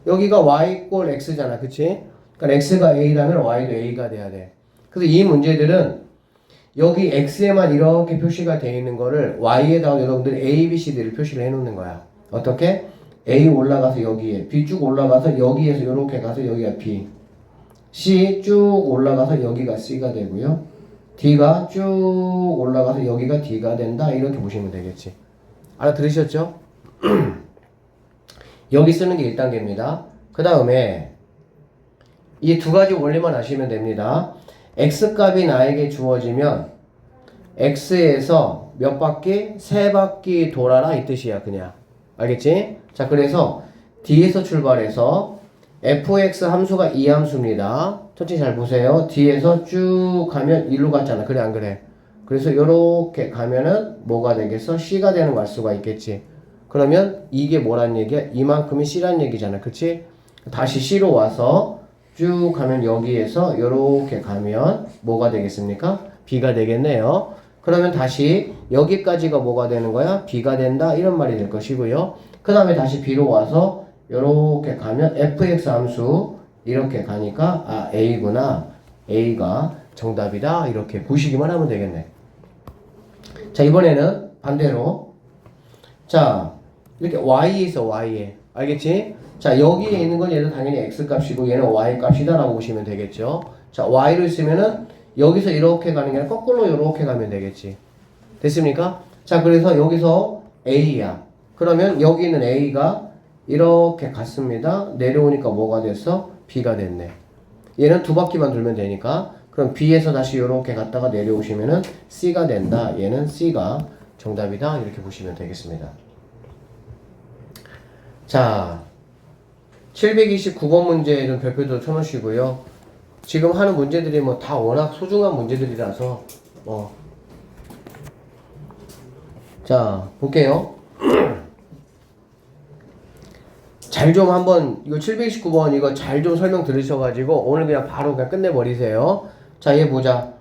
[SPEAKER 1] 여기가 y 꼴 x잖아. 그치? 그러니까 x가 a라면 y도 a가 돼야 돼. 그래서 이 문제들은 여기 x에만 이렇게 표시가 되어 있는 거를 y에다가 여러분들 a, b, c, d를 표시를 해 놓는 거야. 어떻게? a 올라가서 여기에, b 쭉 올라가서 여기에서 이렇게 가서 여기가 b, c 쭉 올라가서 여기가 c가 되고요. d가 쭉 올라가서 여기가 d가 된다. 이렇게 보시면 되겠지. 알아들으셨죠? 여기 쓰는 게 1단계입니다. 그 다음에 이 2가지 원리만 아시면 됩니다. x값이 나에게 주어지면 x에서 몇 바퀴? 3바퀴 돌아라 이 뜻이야 그냥. 알겠지? 자, 그래서 d에서 출발해서 fx 함수가 이 함수입니다. 천천히 잘 보세요. d에서 쭉 가면 1로 갔잖아. 그래 안 그래? 그래서 이렇게 가면은 뭐가 되겠어? c가 되는 걸 알 수가 있겠지. 그러면 이게 뭐란 얘기야? 이만큼이 c란 얘기잖아. 그치? 다시 c로 와서 쭉 가면 여기에서 이렇게 가면 뭐가 되겠습니까? b가 되겠네요. 그러면 다시 여기까지가 뭐가 되는 거야? b가 된다 이런 말이 될 것이고요. 그 다음에 다시 b로 와서 이렇게 가면 fx 함수 이렇게 가니까 a구나. a가 정답이다 이렇게 보시기만 하면 되겠네. 자, 이번에는 반대로 자 이렇게 y에 있어. y에 알겠지? 자, 여기에 있는 건 얘도 당연히 x값이고 얘는 y값이다 라고 보시면 되겠죠. 자, y로 있으면은 여기서 이렇게 가는 게 아니라 거꾸로 이렇게 가면 되겠지. 됐습니까? 자, 그래서 여기서 a야. 그러면 여기 있는 a가 이렇게 갔습니다. 내려오니까 뭐가 됐어? b가 됐네. 얘는 2바퀴만 돌면 되니까. 그럼 b에서 다시 이렇게 갔다가 내려오시면은 c가 된다. 얘는 c가 정답이다. 이렇게 보시면 되겠습니다. 자, 729번 문제는 별표도 쳐놓으시고요. 지금 하는 문제들이 뭐 다 워낙 소중한 문제들이라서 자 볼게요. 잘 좀 한번 이거 729번 이거 잘 좀 설명 들으셔가지고 오늘 그냥 바로 그냥 끝내버리세요. 자 얘 보자.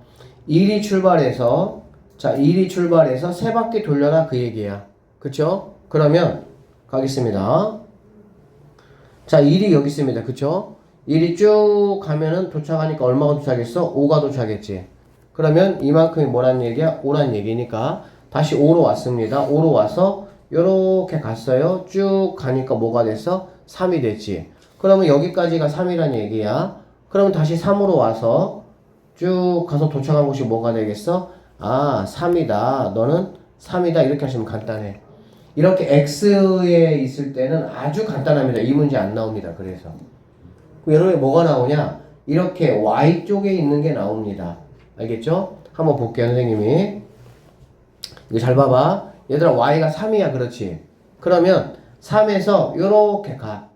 [SPEAKER 1] 1이 출발해서 자 1이 출발해서 세 바퀴 돌려라 그 얘기야. 그쵸? 그러면 가겠습니다. 자 1이 여기 있습니다. 그쵸? 1이 쭉 가면은 도착하니까 얼마가 도착했어? 5가 도착했지. 그러면 이만큼이 뭐란 얘기야? 5란 얘기니까 다시 5로 왔습니다. 5로 와서 요렇게 갔어요. 쭉 가니까 뭐가 됐어? 3이 됐지. 그러면 여기까지가 3이란 얘기야. 그러면 다시 3으로 와서 쭉 가서 도착한 곳이 뭐가 되겠어? 아 3이다. 너는 3이다. 이렇게 하시면 간단해. 이렇게 X에 있을 때는 아주 간단합니다. 이 문제 안 나옵니다. 그래서 여러분이 뭐가 나오냐? 이렇게 Y 쪽에 있는 게 나옵니다. 알겠죠? 한번 볼게요. 선생님이 이거 잘 봐봐. 얘들아 Y가 3이야. 그렇지? 그러면 3에서 요렇게 가.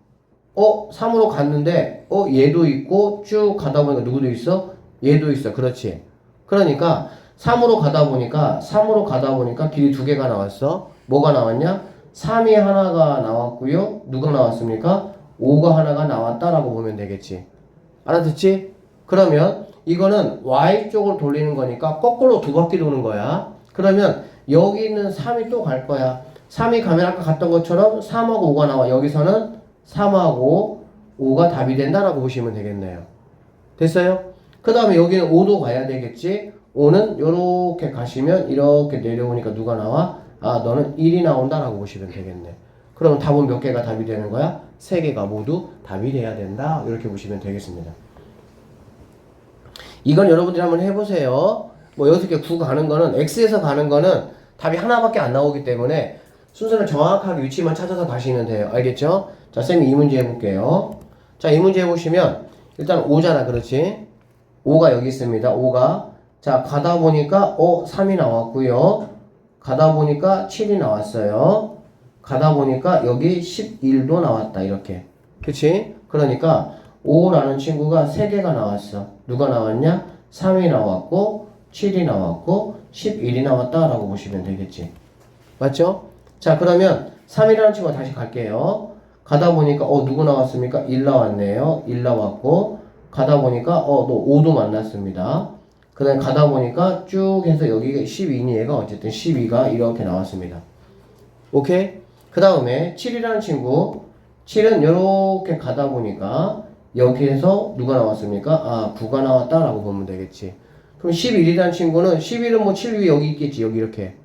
[SPEAKER 1] 3으로 갔는데 얘도 있고 쭉 가다 보니까 누구도 있어? 얘도 있어. 그렇지? 그러니까 3으로 가다 보니까 길이 두 개가 나왔어. 뭐가 나왔냐? 3이 하나가 나왔고요. 누가 나왔습니까? 5가 하나가 나왔다라고 보면 되겠지. 알아듣지? 그러면 이거는 Y쪽으로 돌리는 거니까 거꾸로 두 바퀴 도는 거야. 그러면 여기 있는 3이 또 갈 거야. 3이 가면 아까 갔던 것처럼 3하고 5가 나와. 여기서는 3하고 5가 답이 된다라고 보시면 되겠네요. 됐어요? 그 다음에 여기는 5도 가야 되겠지. 5는 이렇게 가시면 이렇게 내려오니까 누가 나와? 아 너는 1이 나온다라고 보시면 되겠네. 그러면 답은 몇 개가 답이 되는 거야? 3개가 모두 답이 돼야 된다. 이렇게 보시면 되겠습니다. 이건 여러분들이 한번 해보세요. 뭐 여기서 이렇게 9 가는 거는 X에서 가는 거는 답이 하나밖에 안 나오기 때문에 순서를 정확하게 위치만 찾아서 가시면 돼요. 알겠죠? 자 쌤이 이 문제 해볼게요. 자 이 문제 해보시면 일단 5잖아. 그렇지? 5가 여기 있습니다. 5가 자 가다 보니까 3이 나왔고요. 가다 보니까 7이 나왔어요. 가다 보니까 여기 11도 나왔다. 이렇게. 그치? 그러니까 5라는 친구가 3개가 나왔어. 누가 나왔냐? 3이 나왔고 7이 나왔고 11이 나왔다라고 보시면 되겠지. 맞죠? 자 그러면 3이라는 친구가 다시 갈게요. 가다 보니까 누구 나왔습니까? 1 나왔네요. 1 나왔고 가다 보니까 또 5도 만났습니다. 그 다음에 가다 보니까 쭉 해서 여기가 12니 얘가 어쨌든 12가 이렇게 나왔습니다. 오케이? 그 다음에 7이라는 친구 7은 이렇게 가다 보니까 여기에서 누가 나왔습니까? 아 9가 나왔다라고 보면 되겠지. 그럼 11이라는 친구는 11은 뭐 7 위에 여기 있겠지. 여기 이렇게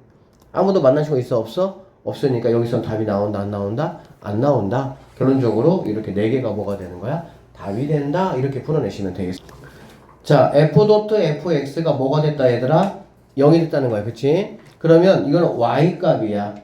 [SPEAKER 1] 아무도 만난 친구 있어? 없어? 없으니까 여기선 답이 나온다 안 나온다? 안 나온다. 결론적으로 이렇게 4개가 뭐가 되는 거야? 답이 된다. 이렇게 풀어내시면 되겠습니다. 자 f.fx가 뭐가 됐다 얘들아? 0이 됐다는 거야. 그치? 그러면 이거는 y값이야.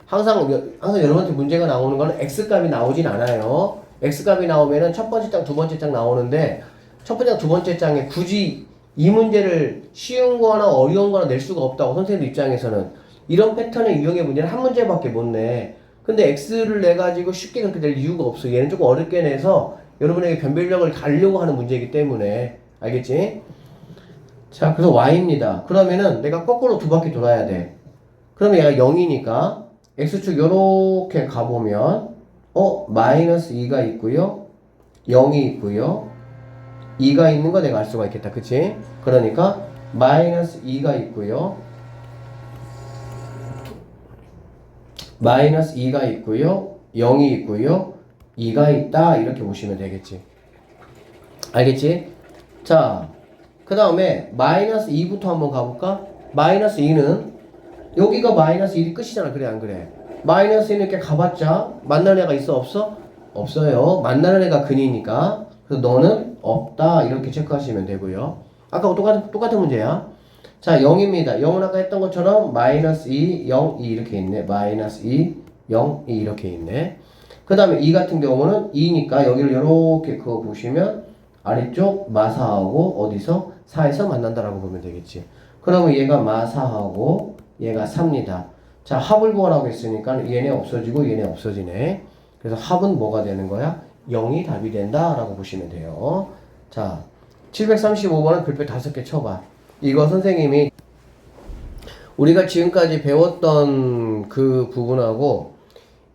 [SPEAKER 1] 항상 여러분한테 문제가 나오는 거는 x값이 나오진 않아요. x값이 나오면은 첫 번째 장, 두 번째 장 나오는데 첫 번째 장, 두 번째 장에 굳이 이 문제를 쉬운 거나 어려운 거나 낼 수가 없다고 선생님 입장에서는 이런 패턴의 유형의 문제는 한 문제밖에 못 내. 근데 x를 내가지고 쉽게 그렇게 낼 이유가 없어. 얘는 조금 어렵게 내서 여러분에게 변별력을 가려고 하는 문제이기 때문에. 알겠지? 자, 그래서 y입니다. 그러면은 내가 거꾸로 두 바퀴 돌아야 돼. 그러면 얘가 0이니까 x축 요렇게 가보면 마이너스 2가 있고요. 0이 있고요. 2가 있는 거 내가 알 수가 있겠다. 그치? 그러니까 마이너스 2가 있고요. 마이너스 2가 있고요. 0이 있고요. 2가 있다. 이렇게 보시면 되겠지. 알겠지? 자, 그 다음에 마이너스 2부터 한번 가볼까? 마이너스 2는 여기가 마이너스 1이 끝이잖아. 그래 안 그래? 마이너스 1은 이렇게 가봤자 만나는 애가 있어 없어? 없어요. 만나는 애가 근이니까. 그래서 너는 없다. 이렇게 체크하시면 되고요. 아까 똑같은 문제야. 자 0입니다. 0은 아까 했던 것처럼 마이너스 2, 0, 2 이렇게 있네. 마이너스 2, 0, 2 이렇게 있네. 그 다음에 2 같은 경우는 2니까 여기를 이렇게 그거 보시면 아래쪽 마사하고 어디서? 4에서 만난다라고 보면 되겠지. 그러면 얘가 마사하고 얘가 4입니다. 자 합을 구하라고 했으니까 얘네 없어지고 얘네 없어지네. 그래서 합은 뭐가 되는 거야? 0이 답이 된다라고 보시면 돼요. 자, 735번은 별표 5개 쳐봐. 이거 선생님이 우리가 지금까지 배웠던 그 부분하고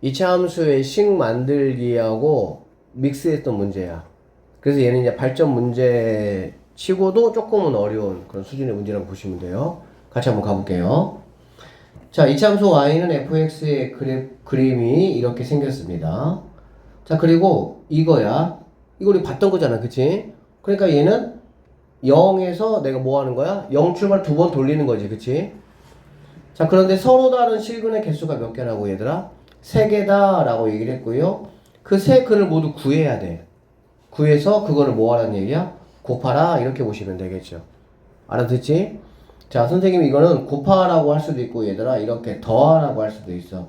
[SPEAKER 1] 이차함수의 식 만들기하고 믹스했던 문제야. 그래서 얘는 이제 발전 문제 치고도 조금은 어려운 그런 수준의 문제라고 보시면 돼요. 같이 한번 가볼게요. 자, 이차함수 y는 fx의 그림이 이렇게 생겼습니다. 자, 그리고 이거야. 이거 우리 봤던 거잖아. 그치? 그러니까 얘는 0에서 내가 뭐 하는 거야? 0 출발 2번 돌리는 거지. 그치? 자, 그런데 서로 다른 실근의 개수가 몇 개라고 얘들아? 3개다 라고 얘기를 했고요. 그 세 근을 모두 구해야 돼. 구해서 그거를 뭐 하라는 얘기야? 곱하라 이렇게 보시면 되겠죠. 알아듣지? 자, 선생님이 이거는 곱하라고 할 수도 있고 얘들아 이렇게 더하라고 할 수도 있어.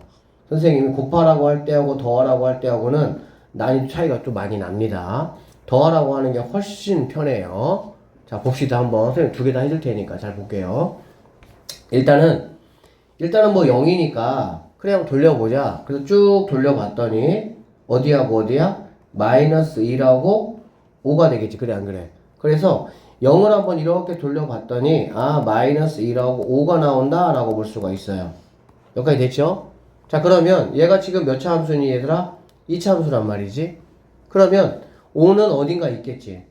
[SPEAKER 1] 선생님이 곱하라고 할 때하고 더하라고 할 때하고는 난이도 차이가 좀 많이 납니다. 더하라고 하는 게 훨씬 편해요. 자, 봅시다 한번. 선생님 2개 다 해줄 테니까 잘 볼게요. 일단은 뭐 0이니까 그래 한번 돌려보자. 그래서 쭉 돌려봤더니 어디하고 어디야? 마이너스 2하고 5가 되겠지. 그래 안 그래? 그래서 0을 한번 이렇게 돌려봤더니 아 마이너스 2하고 5가 나온다 라고 볼 수가 있어요. 여기까지 됐죠? 자, 그러면 얘가 지금 몇 차 함수니 얘들아? 2차 함수란 말이지. 그러면 5는 어딘가 있겠지.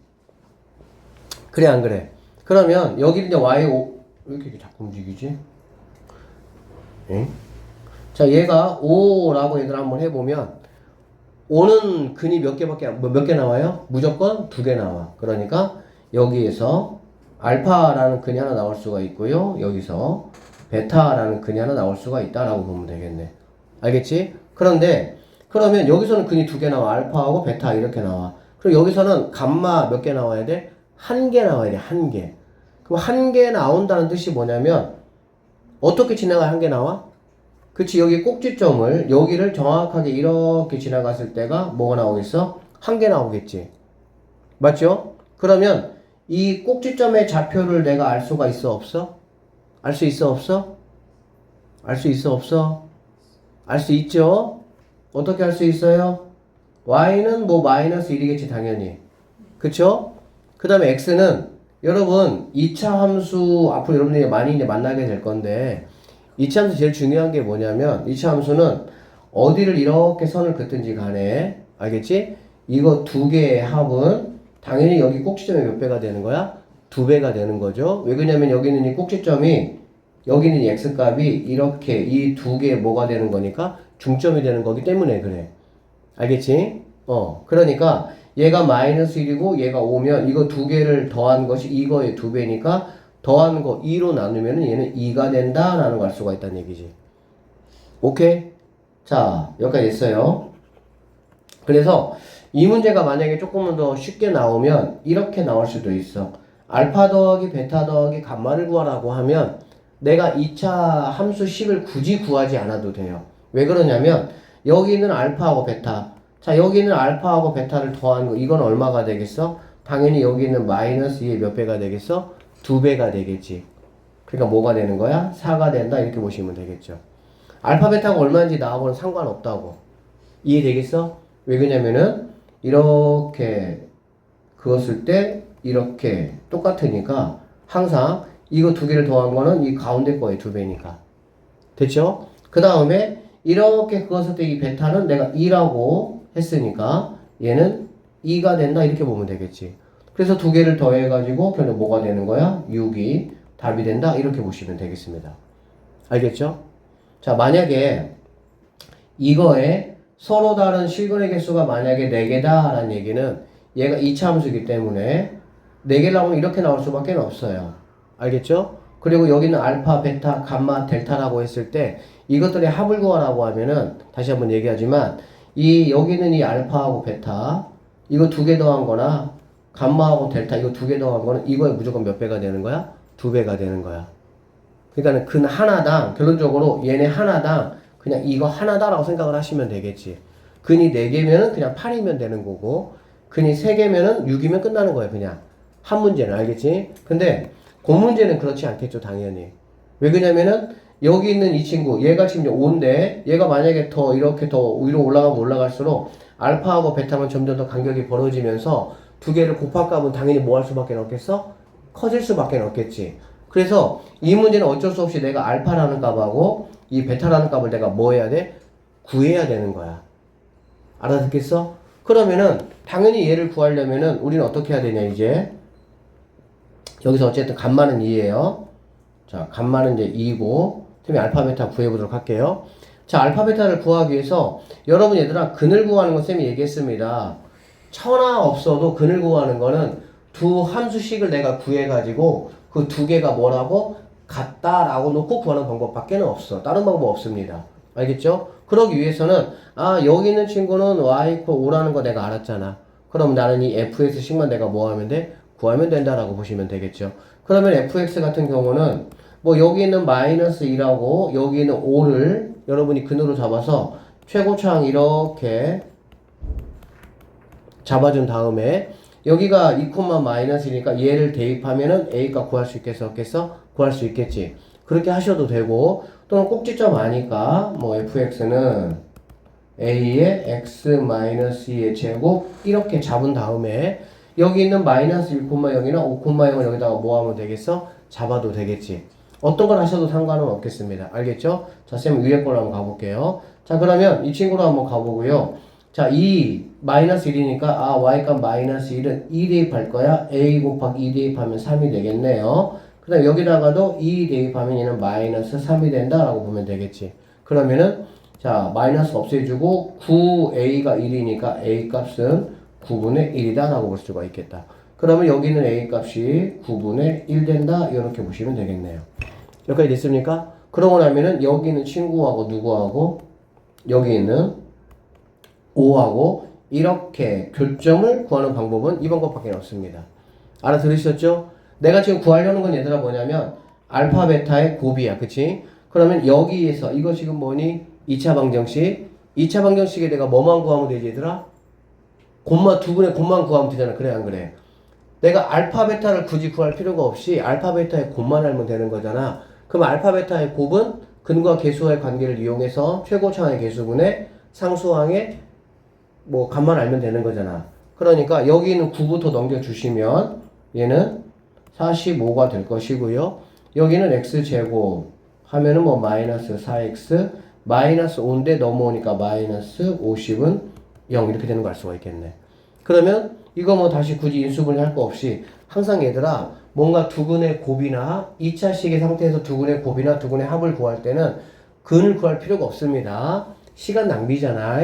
[SPEAKER 1] 그래 안 그래? 그러면 여기 이제 y5 왜 이렇게 자꾸 움직이지? 응? 자, 얘가 5라고 얘들 한번 해보면 5는 근이 몇 개 나와요? 무조건 2개 나와. 그러니까 여기에서 알파라는 근이 하나 나올 수가 있고요. 여기서 베타라는 근이 하나 나올 수가 있다라고 보면 되겠네. 알겠지? 그런데 그러면 여기서는 근이 2개 나와. 알파하고 베타 이렇게 나와. 그리고 여기서는 감마 몇 개 나와야 돼? 1개 나와야 돼. 1개. 그럼 1개 나온다는 뜻이 뭐냐면 어떻게 지나가 1개 나와? 그치, 여기 꼭지점을 여기를 정확하게 이렇게 지나갔을 때가 뭐가 나오겠어? 1개 나오겠지. 맞죠? 그러면 이 꼭지점의 좌표를 내가 알 수가 있어 없어? 알 수 있어 없어? 알 수 있어 없어? 알 수 있죠? 어떻게 알 수 있어요? y는 뭐 마이너스 1이겠지 당연히. 그쵸? 그 다음에 x는 여러분 2차 함수 앞으로 여러분들이 많이 이제 만나게 될 건데 2차 함수 제일 중요한 게 뭐냐면 2차 함수는 어디를 이렇게 선을 긋든지 간에 알겠지? 이거 2개의 합은 당연히 여기 꼭지점이 몇 배가 되는 거야? 2배가 되는 거죠. 왜 그러냐면 여기는 이 꼭지점이 여기는 이 x값이 이렇게 이 2개 뭐가 되는 거니까 중점이 되는 거기 때문에 그래. 알겠지? 그러니까 얘가 마이너스 1이고 얘가 5면 이거 2개를 더한 것이 이거의 2배니까 더한 거 2로 나누면 얘는 2가 된다라는 걸 알 수가 있다는 얘기지. 오케이? 자, 여기까지 됐어요. 그래서 이 문제가 만약에 조금은 더 쉽게 나오면 이렇게 나올 수도 있어. 알파 더하기 베타 더하기 감마를 구하라고 하면 내가 2차 함수 10을 굳이 구하지 않아도 돼요. 왜 그러냐면 여기는 알파하고 베타. 자, 여기는 알파하고 베타를 더한 거 이건 얼마가 되겠어? 당연히 여기는 마이너스 2의 몇 배가 되겠어? 2배가 되겠지. 그러니까 뭐가 되는 거야? 4가 된다 이렇게 보시면 되겠죠. 알파 베타가 얼마인지 나하고는 상관없다고. 이해되겠어? 왜 그러냐면은 이렇게 그었을 때 이렇게 똑같으니까 항상 이거 2개를 더한 거는 이 가운데 거의 2배니까. 됐죠? 그 다음에 이렇게 그었을 때 이 베타는 내가 2라고 했으니까 얘는 2가 된다 이렇게 보면 되겠지. 그래서 2개를 더해가지고 결국 뭐가 되는 거야? 6이 답이 된다 이렇게 보시면 되겠습니다. 알겠죠? 자, 만약에 이거에 서로 다른 실근의 개수가 만약에 4개다 라는 얘기는 얘가 2차 함수이기 때문에 4개 나오면 이렇게 나올 수밖에 없어요. 알겠죠? 그리고 여기는 알파, 베타, 감마, 델타라고 했을 때 이것들의 합을 구하라고 하면은 다시 한번 얘기하지만 여기는 이 알파하고 베타 이거 2개 더한 거나 감마하고 델타 이거 2개 더한 거는 이거에 무조건 몇 배가 되는 거야? 2배가 되는 거야. 그러니까는 근 하나당 결론적으로 얘네 하나당 그냥 이거 하나다라고 생각을 하시면 되겠지. 근이 4개면은 그냥 8이면 되는 거고 근이 3개면은 6이면 끝나는 거예요. 그냥 한 문제는. 알겠지? 근데 그 문제는 그렇지 않겠죠. 당연히. 왜 그러냐면은 여기 있는 이 친구 얘가 지금 5인데 얘가 만약에 더 이렇게 더 위로 올라가면 올라갈수록 알파하고 베타만 점점 더 간격이 벌어지면서 두 개를 곱합값은 당연히 뭐 할 수밖에 없겠어? 커질 수밖에 없겠지. 그래서 이 문제는 어쩔 수 없이 내가 알파라는 값하고 이 베타라는 값을 내가 뭐 해야 돼? 구해야 되는 거야. 알아듣겠어? 그러면은 당연히 얘를 구하려면은 우리는 어떻게 해야 되냐 이제 여기서 어쨌든 값만은 2예요. 자, 값만은 이제 2고 그럼 알파 베타 구해보도록 할게요. 자, 알파 베타를 구하기 위해서 여러분 얘들아 근을 구하는 거 쌤이 얘기했습니다. 천하 없어도 근을 구하는 거는 두 함수씩을 내가 구해가지고 그 두 개가 뭐라고? 같다라고 놓고 구하는 방법밖에 없어. 다른 방법 없습니다. 알겠죠? 그러기 위해서는 여기 있는 친구는 y = 5라는 거 내가 알았잖아. 그럼 나는 이 fx식만 내가 뭐 하면 돼? 구하면 된다라고 보시면 되겠죠. 그러면 fx 같은 경우는 뭐 여기 있는 -2라고 여기 있는 5를 여러분이 근으로 잡아서 최고차항 이렇게 잡아준 다음에 여기가 2, -1이니까 얘를 대입하면은 a값 구할 수 있겠어? 없겠어? 구할 수 있겠지. 그렇게 하셔도 되고 또는 꼭지점 아니까 뭐 fx는 a의 x-2의 제곱 이렇게 잡은 다음에 여기 있는 -1,0이나 5,0을 여기다가 뭐 하면 되겠어? 잡아도 되겠지. 어떤 걸 하셔도 상관은 없겠습니다. 알겠죠? 자, 쌤 위에 걸로 한번 가볼게요. 자, 그러면 이 친구로 한번 가보고요. 자, -1이니까 y값 -1은 2 대입할 거야. a 곱하기 2 대입하면 3이 되겠네요. 그 다음에 여기다가도 2 대입하면 얘는 -3이 된다라고 보면 되겠지. 그러면은 자, 마이너스 없애주고 9a가 1이니까 a 값은 9분의 1이다 라고 볼 수가 있겠다. 그러면 여기는 a 값이 9분의 1 된다 이렇게 보시면 되겠네요. 여기까지 됐습니까? 그러고 나면은 여기 있는 친구하고 누구하고 여기 있는 5하고 이렇게 교점을 구하는 방법은 이 방법밖에 없습니다. 알아들으셨죠? 내가 지금 구하려는 건 얘들아 뭐냐면 알파 베타의 곱이야. 그치? 그러면 여기에서 이거 지금 뭐니? 2차 방정식. 2차 방정식에 내가 뭐만 구하면 되지 얘들아? 두 분의 곱만 구하면 되잖아. 그래 안 그래? 내가 알파 베타를 굳이 구할 필요가 없이 알파 베타의 곱만 알면 되는 거잖아. 그럼 알파 베타의 곱은 근과 계수와의 관계를 이용해서 최고차항의 계수분의 상수항의 뭐 값만 알면 되는 거잖아. 그러니까 여기 있는 9부터 넘겨주시면 얘는 45가 될 것이고요. 여기는 x제곱 하면은 뭐 -4x -5인데 넘어오니까 -50은 0 이렇게 되는 거 알 수가 있겠네. 그러면 이거 뭐 다시 굳이 인수분해 할 거 없이 항상 얘들아 뭔가 두근의 곱이나 2차식의 상태에서 두근의 곱이나 두근의 합을 구할 때는 근을 구할 필요가 없습니다. 시간 낭비잖아.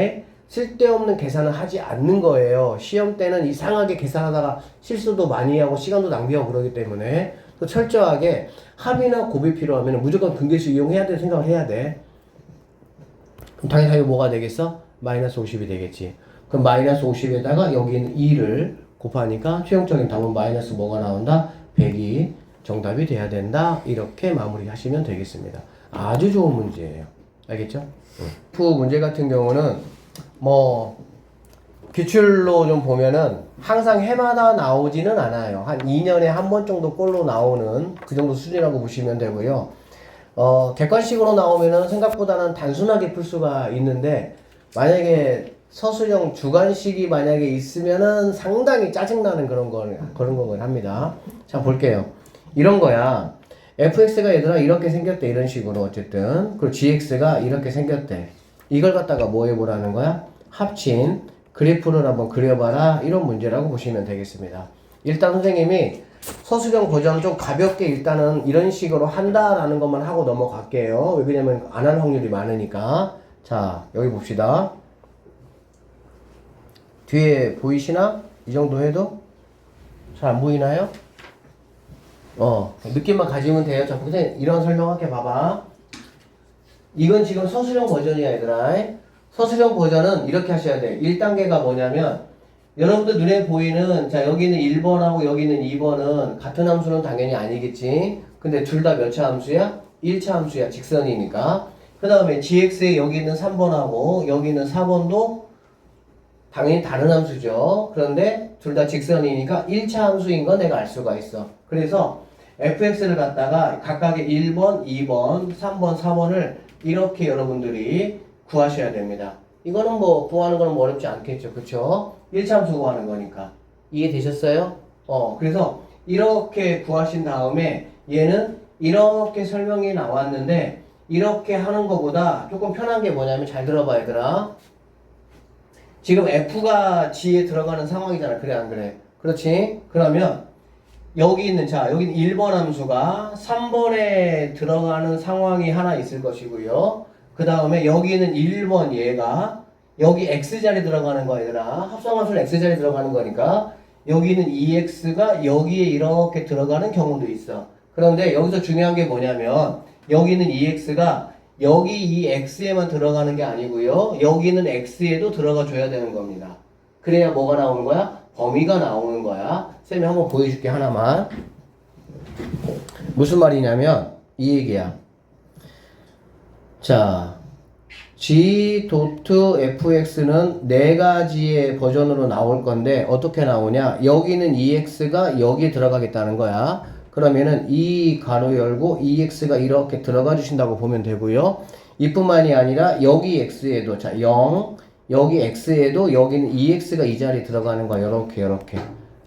[SPEAKER 1] 쓸데없는 계산을 하지 않는 거예요. 시험 때는 이상하게 계산하다가 실수도 많이 하고 시간도 낭비하고 그러기 때문에 철저하게 합이나 곱이 필요하면 무조건 근계수 이용해야 될 생각을 해야 돼. 그럼 당연히 답이 뭐가 되겠어? -50이 되겠지. 그럼 -50에다가 여기 있는 2를 곱하니까 최종적인 답은 마이너스 뭐가 나온다? 100이 정답이 돼야 된다. 이렇게 마무리 하시면 되겠습니다. 아주 좋은 문제예요. 알겠죠? 프 문제 같은 경우는 뭐 기출로 좀 보면은 항상 해마다 나오지는 않아요. 한 2년에 한 번 정도 꼴로 나오는 그 정도 수준이라고 보시면 되고요. 객관식으로 나오면은 생각보다는 단순하게 풀 수가 있는데 만약에 서술형 주관식이 만약에 있으면은 상당히 짜증나는 그런 걸 합니다. 자, 볼게요. 이런 거야. fx가 얘들아 이렇게 생겼대. 이런 식으로 어쨌든. 그리고 gx가 이렇게 생겼대. 이걸 갖다가 뭐 해보라는 거야? 합친 그래프를 한번 그려봐라. 이런 문제라고 보시면 되겠습니다. 일단 선생님이 서술형 버전 좀 가볍게 일단은 이런 식으로 한다라는 것만 하고 넘어갈게요. 왜냐면 안 할 확률이 많으니까. 자, 여기 봅시다. 뒤에 보이시나? 이 정도 해도? 잘 안 보이나요? 느낌만 가지면 돼요. 자, 선생님 이런 설명할게. 봐봐. 이건 지금 서술형 버전이야 얘들아. 서술형 버전은 이렇게 하셔야 돼. 1단계가 뭐냐면 여러분들 눈에 보이는 자 여기는 1번하고 여기는 2번은 같은 함수는 당연히 아니겠지. 근데 둘 다 몇 차 함수야? 1차 함수야. 직선이니까. 그 다음에 gx에 여기 있는 3번하고 여기 있는 4번도 당연히 다른 함수죠. 그런데 둘 다 직선이니까 1차 함수인 건 내가 알 수가 있어. 그래서 fx를 갖다가 각각의 1번, 2번, 3번, 4번을 이렇게 여러분들이 구하셔야 됩니다. 이거는 뭐 구하는 거는 뭐 어렵지 않겠죠. 그쵸? 1참수 구하는 거니까. 이해되셨어요? 그래서 이렇게 구하신 다음에 얘는 이렇게 설명이 나왔는데 이렇게 하는 것보다 조금 편한 게 뭐냐면 잘 들어봐 얘들아. 지금 f가 g에 들어가는 상황이잖아. 그래 안 그래? 그렇지? 그러면 여기 있는 여기는 1번 함수가 3번에 들어가는 상황이 하나 있을 것이고요. 그 다음에 여기는 1번 얘가 여기 x자리에 들어가는 거 얘들아. 합성함수는 x자리에 들어가는 거니까 여기는 2x가 여기에 이렇게 들어가는 경우도 있어. 그런데 여기서 중요한 게 뭐냐면 여기는 2x가 여기 이 x에만 들어가는 게 아니고요. 여기는 x에도 들어가 줘야 되는 겁니다. 그래야 뭐가 나오는 거야? 범위가 나오는 거야. 쌤이 한번 보여줄게 하나만. 무슨 말이냐면 이 얘기야. 자, g.fx는 네 가지의 버전으로 나올 건데 어떻게 나오냐? 여기는 2x가 여기에 들어가겠다는 거야. 그러면은 이 가로 열고 2x가 이렇게 들어가 주신다고 보면 되고요. 이뿐만이 아니라 여기 x에도 0 여기 x에도 여기는 2x가 이 자리에 들어가는 거야. 요렇게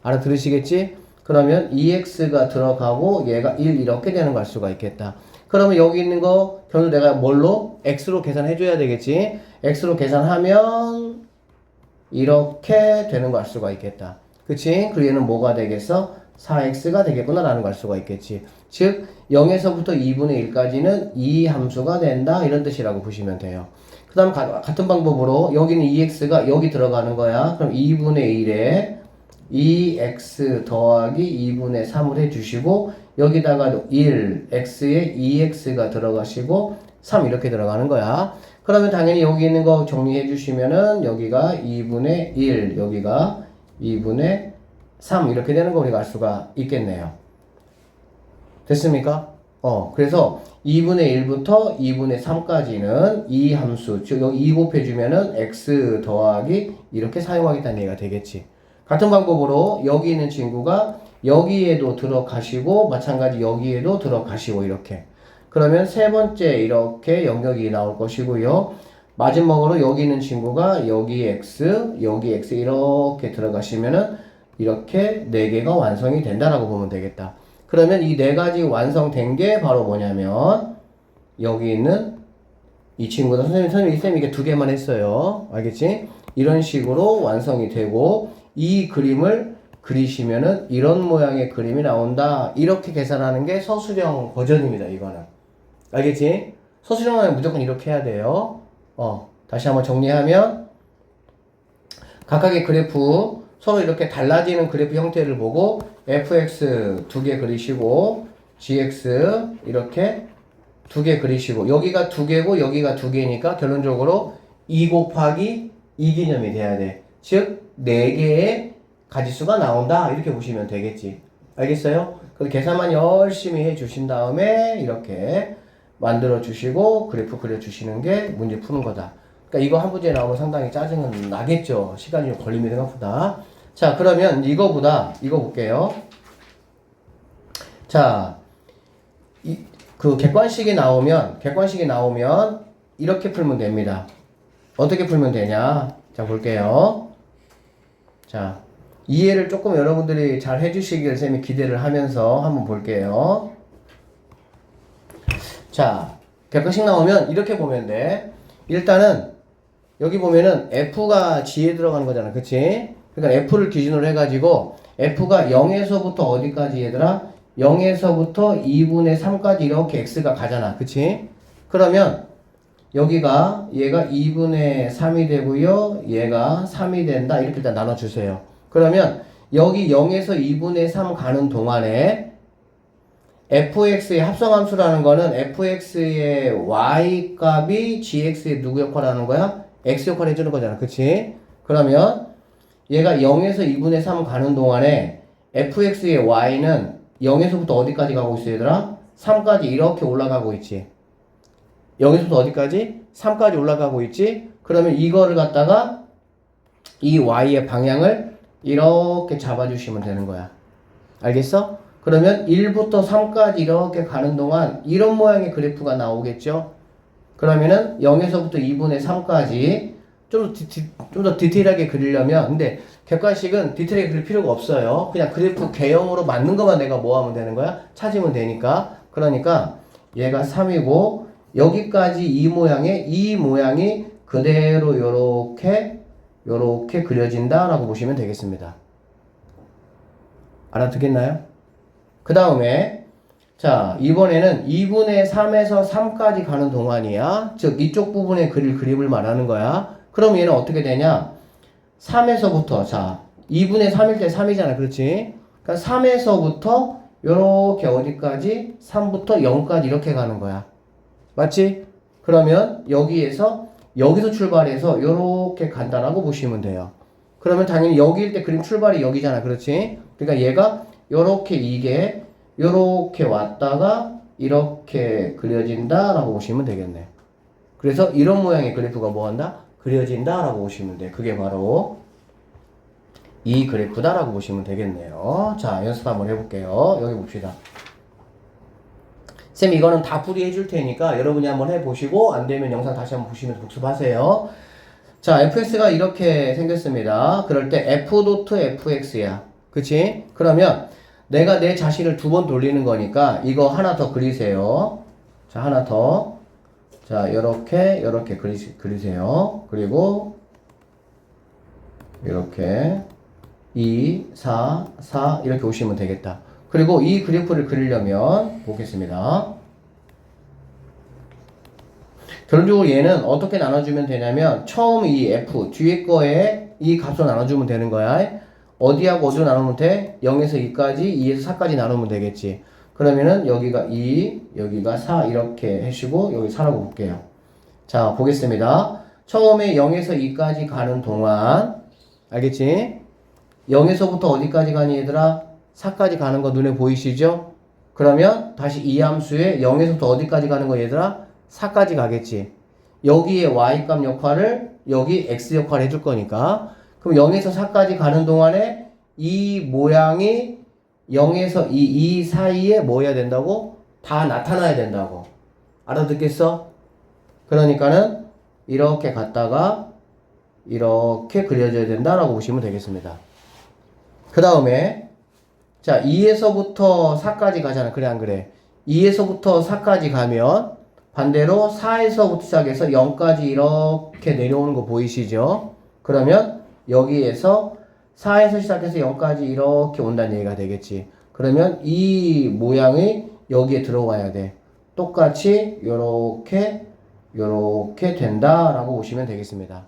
[SPEAKER 1] 알아들으시겠지? 그러면 2x가 들어가고 얘가 1 이렇게 되는 걸 알 수가 있겠다. 그러면 여기 있는 거 결국 내가 뭘로? x로 계산해 줘야 되겠지? x로 계산하면 이렇게 되는 걸 알 수가 있겠다. 그치? 그리고 얘는 뭐가 되겠어? 4x가 되겠구나 라는 걸 알 수가 있겠지. 즉 0에서부터 2분의 1까지는 이 함수가 된다 이런 뜻이라고 보시면 돼요. 그 다음 같은 방법으로 여기는 2x가 여기 들어가는 거야. 그럼 2분의 1에 2x 더하기 2분의 3을 해주시고 여기다가 1, x에 2x가 들어가시고 3 이렇게 들어가는 거야. 그러면 당연히 여기 있는 거 정리해 주시면은 여기가 2분의 1, 여기가 2분의 3 이렇게 되는 거 우리가 알 수가 있겠네요. 됐습니까? 그래서 2분의 1부터 2분의 3까지는 이 함수, 즉 여기 2 곱해주면은 x 더하기 이렇게 사용하겠다는 얘기가 되겠지. 같은 방법으로 여기 있는 친구가 여기에도 들어가시고 마찬가지 여기에도 들어가시고 이렇게. 그러면 세 번째 이렇게 영역이 나올 것이고요. 마지막으로 여기 있는 친구가 여기 x 이렇게 들어가시면은 이렇게 4개가 완성이 된다라고 보면 되겠다. 그러면 이 4가지 완성된 게 바로 뭐냐면 여기 있는 이 친구다. 선생님 이게 2개만 했어요. 알겠지? 이런 식으로 완성이 되고 이 그림을 그리시면은 이런 모양의 그림이 나온다. 이렇게 계산하는 게 서술형 버전입니다. 이거는. 알겠지? 서술형은 무조건 이렇게 해야 돼요. 다시 한번 정리하면 각각의 그래프 서로 이렇게 달라지는 그래프 형태를 보고 fx 2개 그리시고 gx 이렇게 2개 그리시고 여기가 2개고 여기가 2개니까 결론적으로 2 곱하기 2 개념이 돼야 돼. 즉 4개의 가지수가 나온다 이렇게 보시면 되겠지. 알겠어요? 그 계산만 열심히 해 주신 다음에 이렇게 만들어 주시고 그래프 그려 주시는 게 문제 푸는 거다. 그러니까 이거 한 문제 나오면 상당히 짜증은 나겠죠. 시간이 좀 걸리면 생각보다. 자, 그러면 이거 볼게요. 자, 그 객관식이 나오면 이렇게 풀면 됩니다. 어떻게 풀면 되냐? 자, 볼게요. 자, 이해를 조금 여러분들이 잘 해주시길 쌤이 기대를 하면서 한번 볼게요. 자, 객관식 나오면 이렇게 보면 돼. 일단은 여기 보면은 F가 G에 들어가는 거잖아. 그치? 그러니까 F를 기준으로 해가지고 F가 0에서부터 어디까지 얘들아? 0에서부터 2분의 3까지 이렇게 X가 가잖아. 그치? 그러면 여기가 얘가 2분의 3이 되고요. 얘가 3이 된다. 이렇게 일단 나눠주세요. 그러면 여기 0에서 2분의 3 가는 동안에 fx의 합성함수라는 거는 fx의 y 값이 gx의 누구 역할을 하는 거야? x 역할을 해주는 거잖아. 그치? 그러면 얘가 0에서 2분의 3 가는 동안에 fx의 y는 0에서부터 어디까지 가고 있어 얘들아? 3까지 이렇게 올라가고 있지. 0에서부터 어디까지? 3까지 올라가고 있지? 그러면 이거를 갖다가 이 y의 방향을 이렇게 잡아주시면 되는 거야. 알겠어? 그러면 1부터 3까지 이렇게 가는 동안 이런 모양의 그래프가 나오겠죠? 그러면은 0에서부터 2분의 3까지 좀 더 디테일하게 그리려면, 근데 객관식은 디테일하게 그릴 필요가 없어요. 그냥 그래프 개형으로 맞는 것만 내가 뭐 하면 되는 거야? 찾으면 되니까. 그러니까 얘가 3이고 여기까지 이 모양이 그대로 요렇게 그려진다라고 보시면 되겠습니다. 알아듣겠나요? 그 다음에 자, 이번에는 2분의 3에서 3까지 가는 동안이야. 즉 이쪽 부분에 그릴 그림을 말하는 거야. 그럼 얘는 어떻게 되냐? 3에서부터, 자, 2분의 3일 때 3이잖아. 그렇지? 그러니까 3에서부터 요렇게 어디까지? 3부터 0까지 이렇게 가는 거야. 맞지? 그러면 여기서 출발해서 요렇게 간다라고 보시면 돼요. 그러면 당연히 여기일 때 그림 출발이 여기잖아. 그렇지? 그러니까 얘가 요렇게 왔다가 이렇게 그려진다라고 보시면 되겠네. 그래서 이런 모양의 그래프가 뭐한다? 그려진다라고 보시면 돼. 그게 바로 이 그래프다라고 보시면 되겠네요. 자, 연습 한번 해볼게요. 여기 봅시다. 쌤 이거는 다 풀이해 줄 테니까 여러분이 한번 해보시고 안 되면 영상 다시 한번 보시면서 복습하세요. 자, fx가 이렇게 생겼습니다. 그럴 때 f.fx야. 그치? 그러면 내가 내 자신을 두 번 돌리는 거니까 이거 하나 더 그리세요. 자, 하나 더. 자, 요렇게 그리세요. 그리고 이렇게 2, 4, 4 이렇게 오시면 되겠다. 그리고 이 그래프를 그리려면 보겠습니다. 결론적으로 얘는 어떻게 나눠주면 되냐면 처음 이 f 뒤에 거에 이 값으로 나눠주면 되는 거야. 어디하고 어디로 나누면 돼? 0에서 2까지, 2에서 4까지 나누면 되겠지. 그러면은 여기가 2, 여기가 4 이렇게 해주시고 여기 4라고 볼게요. 자, 보겠습니다. 처음에 0에서 2까지 가는 동안 알겠지? 0에서부터 어디까지 가니 얘들아? 4까지 가는 거 눈에 보이시죠? 그러면 다시 이 함수에 0에서부터 어디까지 가는 거 얘들아? 4까지 가겠지. 여기에 y값 역할을 여기 x 역할 해줄 거니까. 그럼 0에서 4까지 가는 동안에 이 모양이 0에서 이 사이에 뭐 해야 된다고? 다 나타나야 된다고. 알아듣겠어? 그러니까는 이렇게 갔다가 이렇게 그려져야 된다라고 보시면 되겠습니다. 그 다음에 자 2에서부터 4까지 가잖아. 그래 안 그래? 2에서부터 4까지 가면 반대로 4에서부터 시작해서 0까지 이렇게 내려오는 거 보이시죠? 그러면 여기에서 4에서 시작해서 0까지 이렇게 온다는 얘기가 되겠지. 그러면 이 모양이 여기에 들어가야 돼. 똑같이 요렇게 된다라고 보시면 되겠습니다.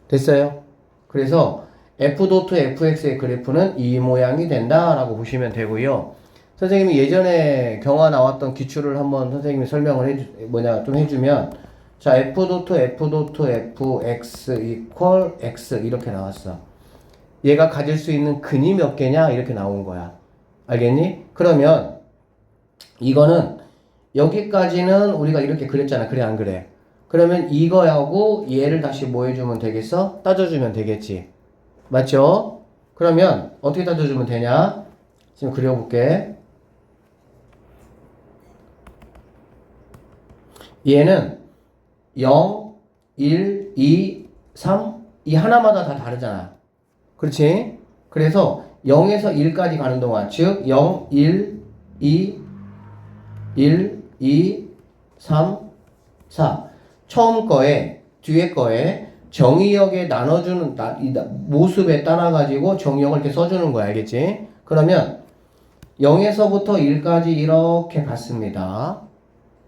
[SPEAKER 1] 됐어요? 그래서 f.fx의 그래프는 이 모양이 된다라고 보시면 되고요. 선생님이 예전에 경화 나왔던 기출을 한번 선생님이 설명을 좀 해주면 자 f.fx equal x 이렇게 나왔어. 얘가 가질 수 있는 근이 몇 개냐 이렇게 나온 거야. 알겠니? 그러면 이거는 여기까지는 우리가 이렇게 그렸잖아. 그래 안 그래? 그러면 이거하고 얘를 다시 뭐 해주면 되겠어? 따져주면 되겠지. 맞죠? 그러면 어떻게 따져주면 되냐? 지금 그려볼게. 얘는 0, 1, 2, 3 이 하나마다 다 다르잖아. 그렇지? 그래서 0에서 1까지 가는 동안 즉 0, 1, 2, 3, 4 처음 거에 뒤에 거에 정의역에 나눠주는 모습에 따라 가지고 정의역을 이렇게 써주는 거야. 알겠지? 그러면 0에서부터 1까지 이렇게 갔습니다.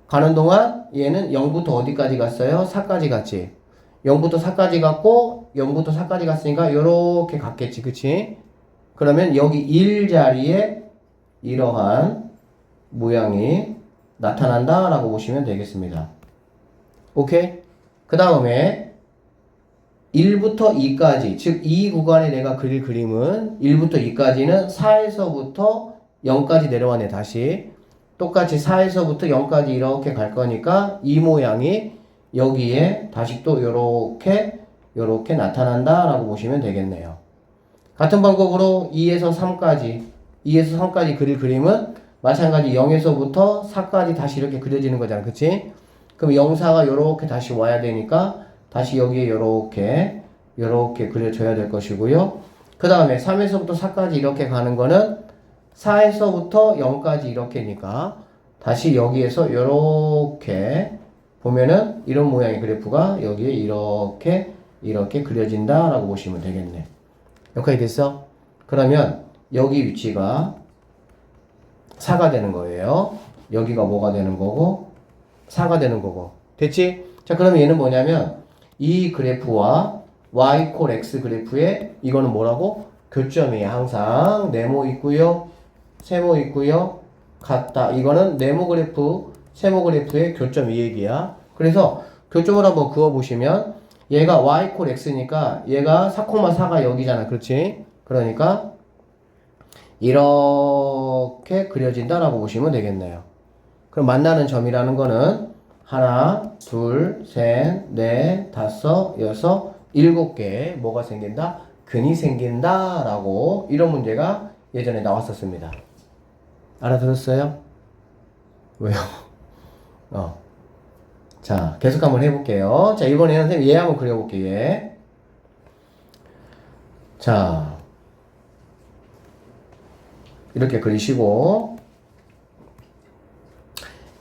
[SPEAKER 1] 가는 동안 얘는 0부터 어디까지 갔어요? 4까지 갔지. 0부터 4까지 갔고 0부터 4까지 갔으니까 요렇게 갔겠지. 그치? 그러면 여기 1 자리에 이러한 모양이 나타난다 라고 보시면 되겠습니다. 오케이? 그 다음에 1부터 2까지 즉 이 구간에 내가 그릴 그림은 1부터 2까지는 4에서부터 0까지 내려왔네. 다시 똑같이 4에서부터 0까지 이렇게 갈 거니까 이 모양이 여기에 다시 또 요렇게 나타난다 라고 보시면 되겠네요. 같은 방법으로 2에서 3까지 2에서 3까지 그릴 그림은 마찬가지 0에서부터 4까지 다시 이렇게 그려지는 거잖아. 그치? 그럼 0, 4가 요렇게 다시 와야 되니까 다시 여기에 요렇게 그려줘야 될 것이고요. 그 다음에 3에서부터 4까지 이렇게 가는 거는 4에서부터 0까지 이렇게니까 다시 여기에서 요렇게 보면은 이런 모양의 그래프가 여기에 이렇게 그려진다 라고 보시면 되겠네. 여기까지 됐어? 그러면 여기 위치가 4가 되는 거예요. 여기가 뭐가 되는 거고 4가 되는 거고. 됐지? 자, 그러면 얘는 뭐냐면 이 그래프와 y 콜 x 그래프에 이거는 뭐라고? 교점이에요. 항상 네모 있고요. 세모 있고요. 같다. 이거는 네모 그래프, 세모 그래프의 교점 이 얘기야. 그래서 교점을 한번 그어 보시면 얘가 y 콜 x니까 얘가 4,4가 여기잖아. 그렇지? 그러니까 이렇게 그려진다라고 보시면 되겠네요. 그럼 만나는 점이라는 거는 하나, 둘, 셋, 넷, 다섯, 여섯, 7개 뭐가 생긴다? 근이 생긴다 라고 이런 문제가 예전에 나왔었습니다. 알아들었어요? 왜요? 자, 계속 한번 해볼게요. 자, 이번에는 선생님 얘 한번 그려볼게요. 얘. 자, 이렇게 그리시고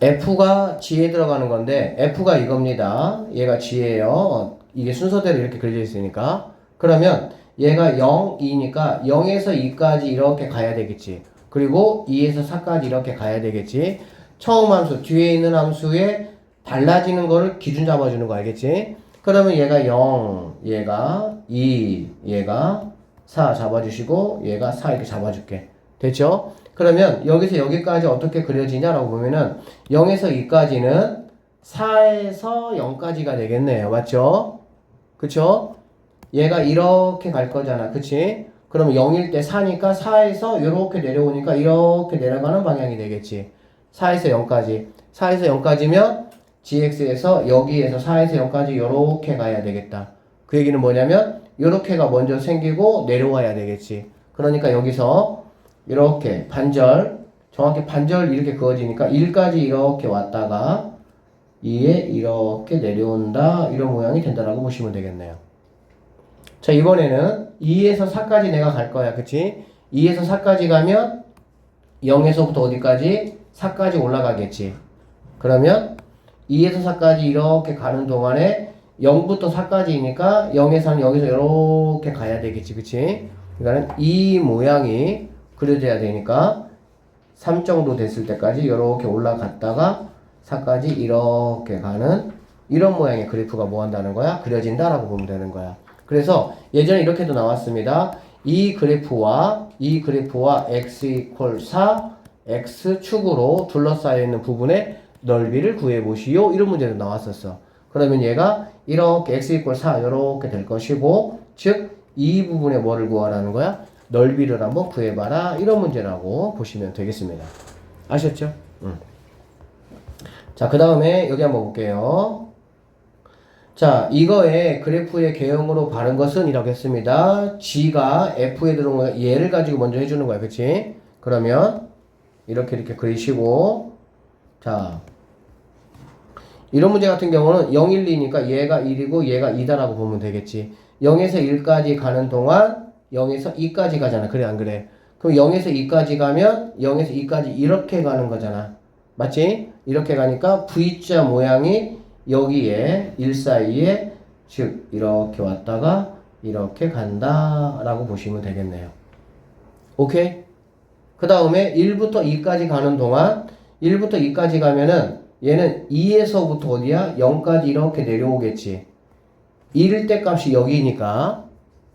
[SPEAKER 1] F가 G에 들어가는 건데 F가 이겁니다. 얘가 G예요. 이게 순서대로 이렇게 그려져 있으니까. 그러면 얘가 0, 2니까 0에서 2까지 이렇게 가야 되겠지. 그리고 2에서 4까지 이렇게 가야 되겠지. 처음 함수, 뒤에 있는 함수에 달라지는 거를 기준 잡아주는 거 알겠지? 그러면 얘가 0, 얘가 2, 얘가 4 잡아주시고 얘가 4 이렇게 잡아줄게. 됐죠? 그러면 여기서 여기까지 어떻게 그려지냐라고 보면은 0에서 2까지는 4에서 0까지가 되겠네요. 맞죠? 그쵸? 얘가 이렇게 갈 거잖아. 그치? 그러면 0일 때 4니까 4에서 이렇게 내려오니까 이렇게 내려가는 방향이 되겠지. 4에서 0까지. 4에서 0까지면 gx에서 여기에서 4에서 0까지 이렇게 가야 되겠다. 그 얘기는 뭐냐면 이렇게가 먼저 생기고 내려와야 되겠지. 그러니까 여기서 이렇게 반절, 정확히 반절 이렇게 그어지니까 1까지 이렇게 왔다가 2에 이렇게 내려온다. 이런 모양이 된다라고 보시면 되겠네요. 자, 이번에는 2에서 4까지 내가 갈 거야. 그치? 2에서 4까지 가면 0에서부터 어디까지? 4까지 올라가겠지. 그러면 2에서 4까지 이렇게 가는 동안에 0부터 4까지니까 0에서는 여기서 이렇게 가야 되겠지. 그치? 그러니까 이 모양이 그려져야 되니까 3 정도 됐을 때까지 이렇게 올라갔다가 4까지 이렇게 가는 이런 모양의 그래프가 뭐 한다는 거야? 그려진다라고 보면 되는 거야. 그래서 예전에 이렇게도 나왔습니다. 이 그래프와 x 이퀄 4, x축으로 둘러싸여 있는 부분의 넓이를 구해보시오. 이런 문제도 나왔었어. 그러면 얘가 이렇게 x 이퀄 4 이렇게 될 것이고, 즉 이 부분에 뭐를 구하라는 거야? 넓이를 한번 구해봐라. 이런 문제라고 보시면 되겠습니다. 아셨죠? 자, 그 다음에 여기 한번 볼게요. 자, 이거의 그래프의 개형으로 바른 것은 이라고 했습니다. G가 F에 들어온 거 얘를 가지고 먼저 해주는 거야. 그치? 그러면 이렇게 그리시고, 자, 이런 문제 같은 경우는 0, 1, 2니까 얘가 1이고 얘가 2다라고 보면 되겠지. 0에서 1까지 가는 동안 0에서 2까지 가잖아. 그래, 안 그래? 그럼 0에서 2까지 가면 0에서 2까지 이렇게 가는 거잖아. 맞지? 이렇게 가니까 V자 모양이 여기에 1 사이에, 즉 이렇게 왔다가 이렇게 간다 라고 보시면 되겠네요. 오케이? 그 다음에 1부터 2까지 가는 동안 1부터 2까지 가면은 얘는 2에서부터 어디야? 0까지 이렇게 내려오겠지. 1일 때 값이 여기니까,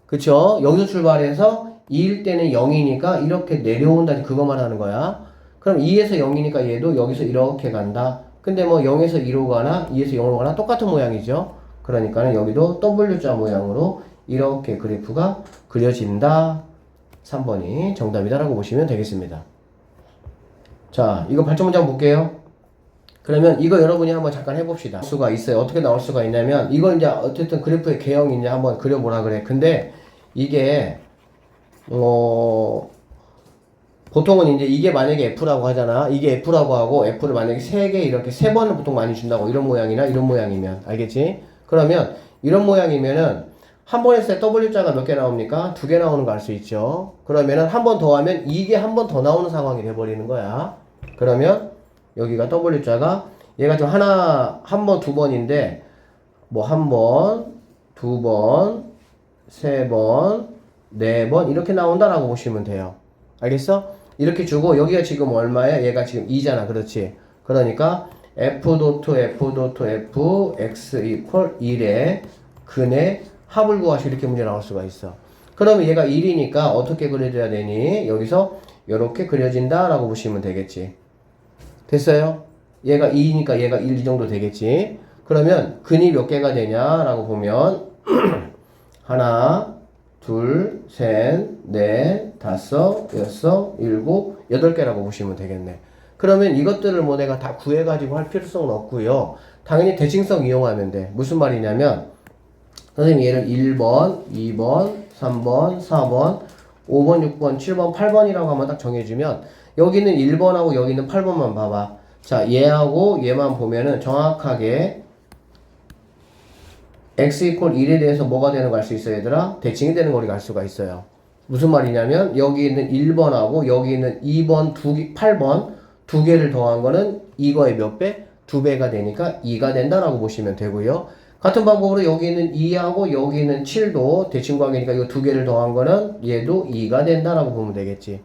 [SPEAKER 1] 그쵸? 여기서 출발해서 2일 때는 0이니까 이렇게 내려온다. 그것만 하는 거야. 그럼 2에서 0이니까 얘도 여기서 이렇게 간다. 근데 뭐 0에서 2로 가나 2에서 0으로 가나 똑같은 모양이죠. 그러니까는 여기도 W자 모양으로 이렇게 그래프가 그려진다. 3번이 정답이다라고 보시면 되겠습니다. 자, 이거 발전 문제 한번 볼게요. 그러면 이거 여러분이 한번 잠깐 해봅시다. 수가 있어요. 어떻게 나올 수가 있냐면, 이거 이제 어쨌든 그래프의 개형이 이제 한번 그려보라 그래. 근데 이게 보통은 이제 이게 만약에 F라고 하잖아. 이게 F라고 하고 F를 만약에 3개 이렇게 3번을 보통 많이 준다고. 이런 모양이나 이런 모양이면. 알겠지? 그러면 이런 모양이면은 한 번 했을 때 W자가 몇 개 나옵니까? 2개 나오는 거 알 수 있죠. 그러면은 한 번 더 하면 이게 한 번 더 나오는 상황이 돼버리는 거야. 그러면 여기가 W자가 얘가 좀 한 번, 2번인데 뭐 한 번, 2번, 3번, 4번 이렇게 나온다라고 보시면 돼요. 알겠어? 이렇게 주고 여기가 지금 얼마야? 얘가 지금 2잖아. 그렇지? 그러니까 F 도트 F 도트 F X 이퀄 1에 근의 합을 구하시 이렇게 문제 나올 수가 있어. 그러면 얘가 1이니까 어떻게 그려줘야 되니? 여기서 이렇게 그려진다 라고 보시면 되겠지. 됐어요? 얘가 2니까 얘가 1 이 정도 되겠지. 그러면 근이 몇 개가 되냐라고 보면 하나, 둘, 셋, 넷, 다섯, 여섯, 일곱, 8개라고 보시면 되겠네. 그러면 이것들을 뭐 내가 다 구해가지고 할 필요성은 없고요. 당연히 대칭성 이용하면 돼. 무슨 말이냐면 선생님 얘를 1번, 2번, 3번, 4번, 5번, 6번, 7번, 8번이라고 한번 딱 정해주면 여기는 1번하고 여기는 8번만 봐봐. 자, 얘하고 얘만 보면은 정확하게 x 이퀄 1에 대해서 뭐가 되는 거 알 수 있어요, 얘들아? 대칭이 되는 거 우리가 알 수가 있어요. 무슨 말이냐면 여기 있는 1번하고 여기 있는 2번, 8번 두 개를 더한 거는 이거의 몇 배? 2배가 되니까 2가 된다라고 보시면 되고요. 같은 방법으로 여기 있는 2하고 여기 있는 7도 대칭관계니까 이거 두 개를 더한 거는 얘도 2가 된다라고 보면 되겠지.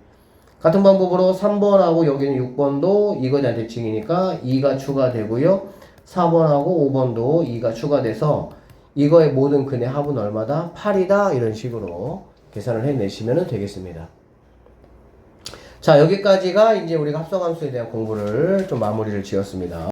[SPEAKER 1] 같은 방법으로 3번하고 여기는 6번도 이거에 대한 대칭이니까 2가 추가되고요. 4번하고 5번도 2가 추가돼서 이거의 모든 근의 합은 얼마다? 8이다. 이런 식으로 계산을 해내시면 되겠습니다. 자, 여기까지가 이제 우리가 합성함수에 대한 공부를 좀 마무리를 지었습니다.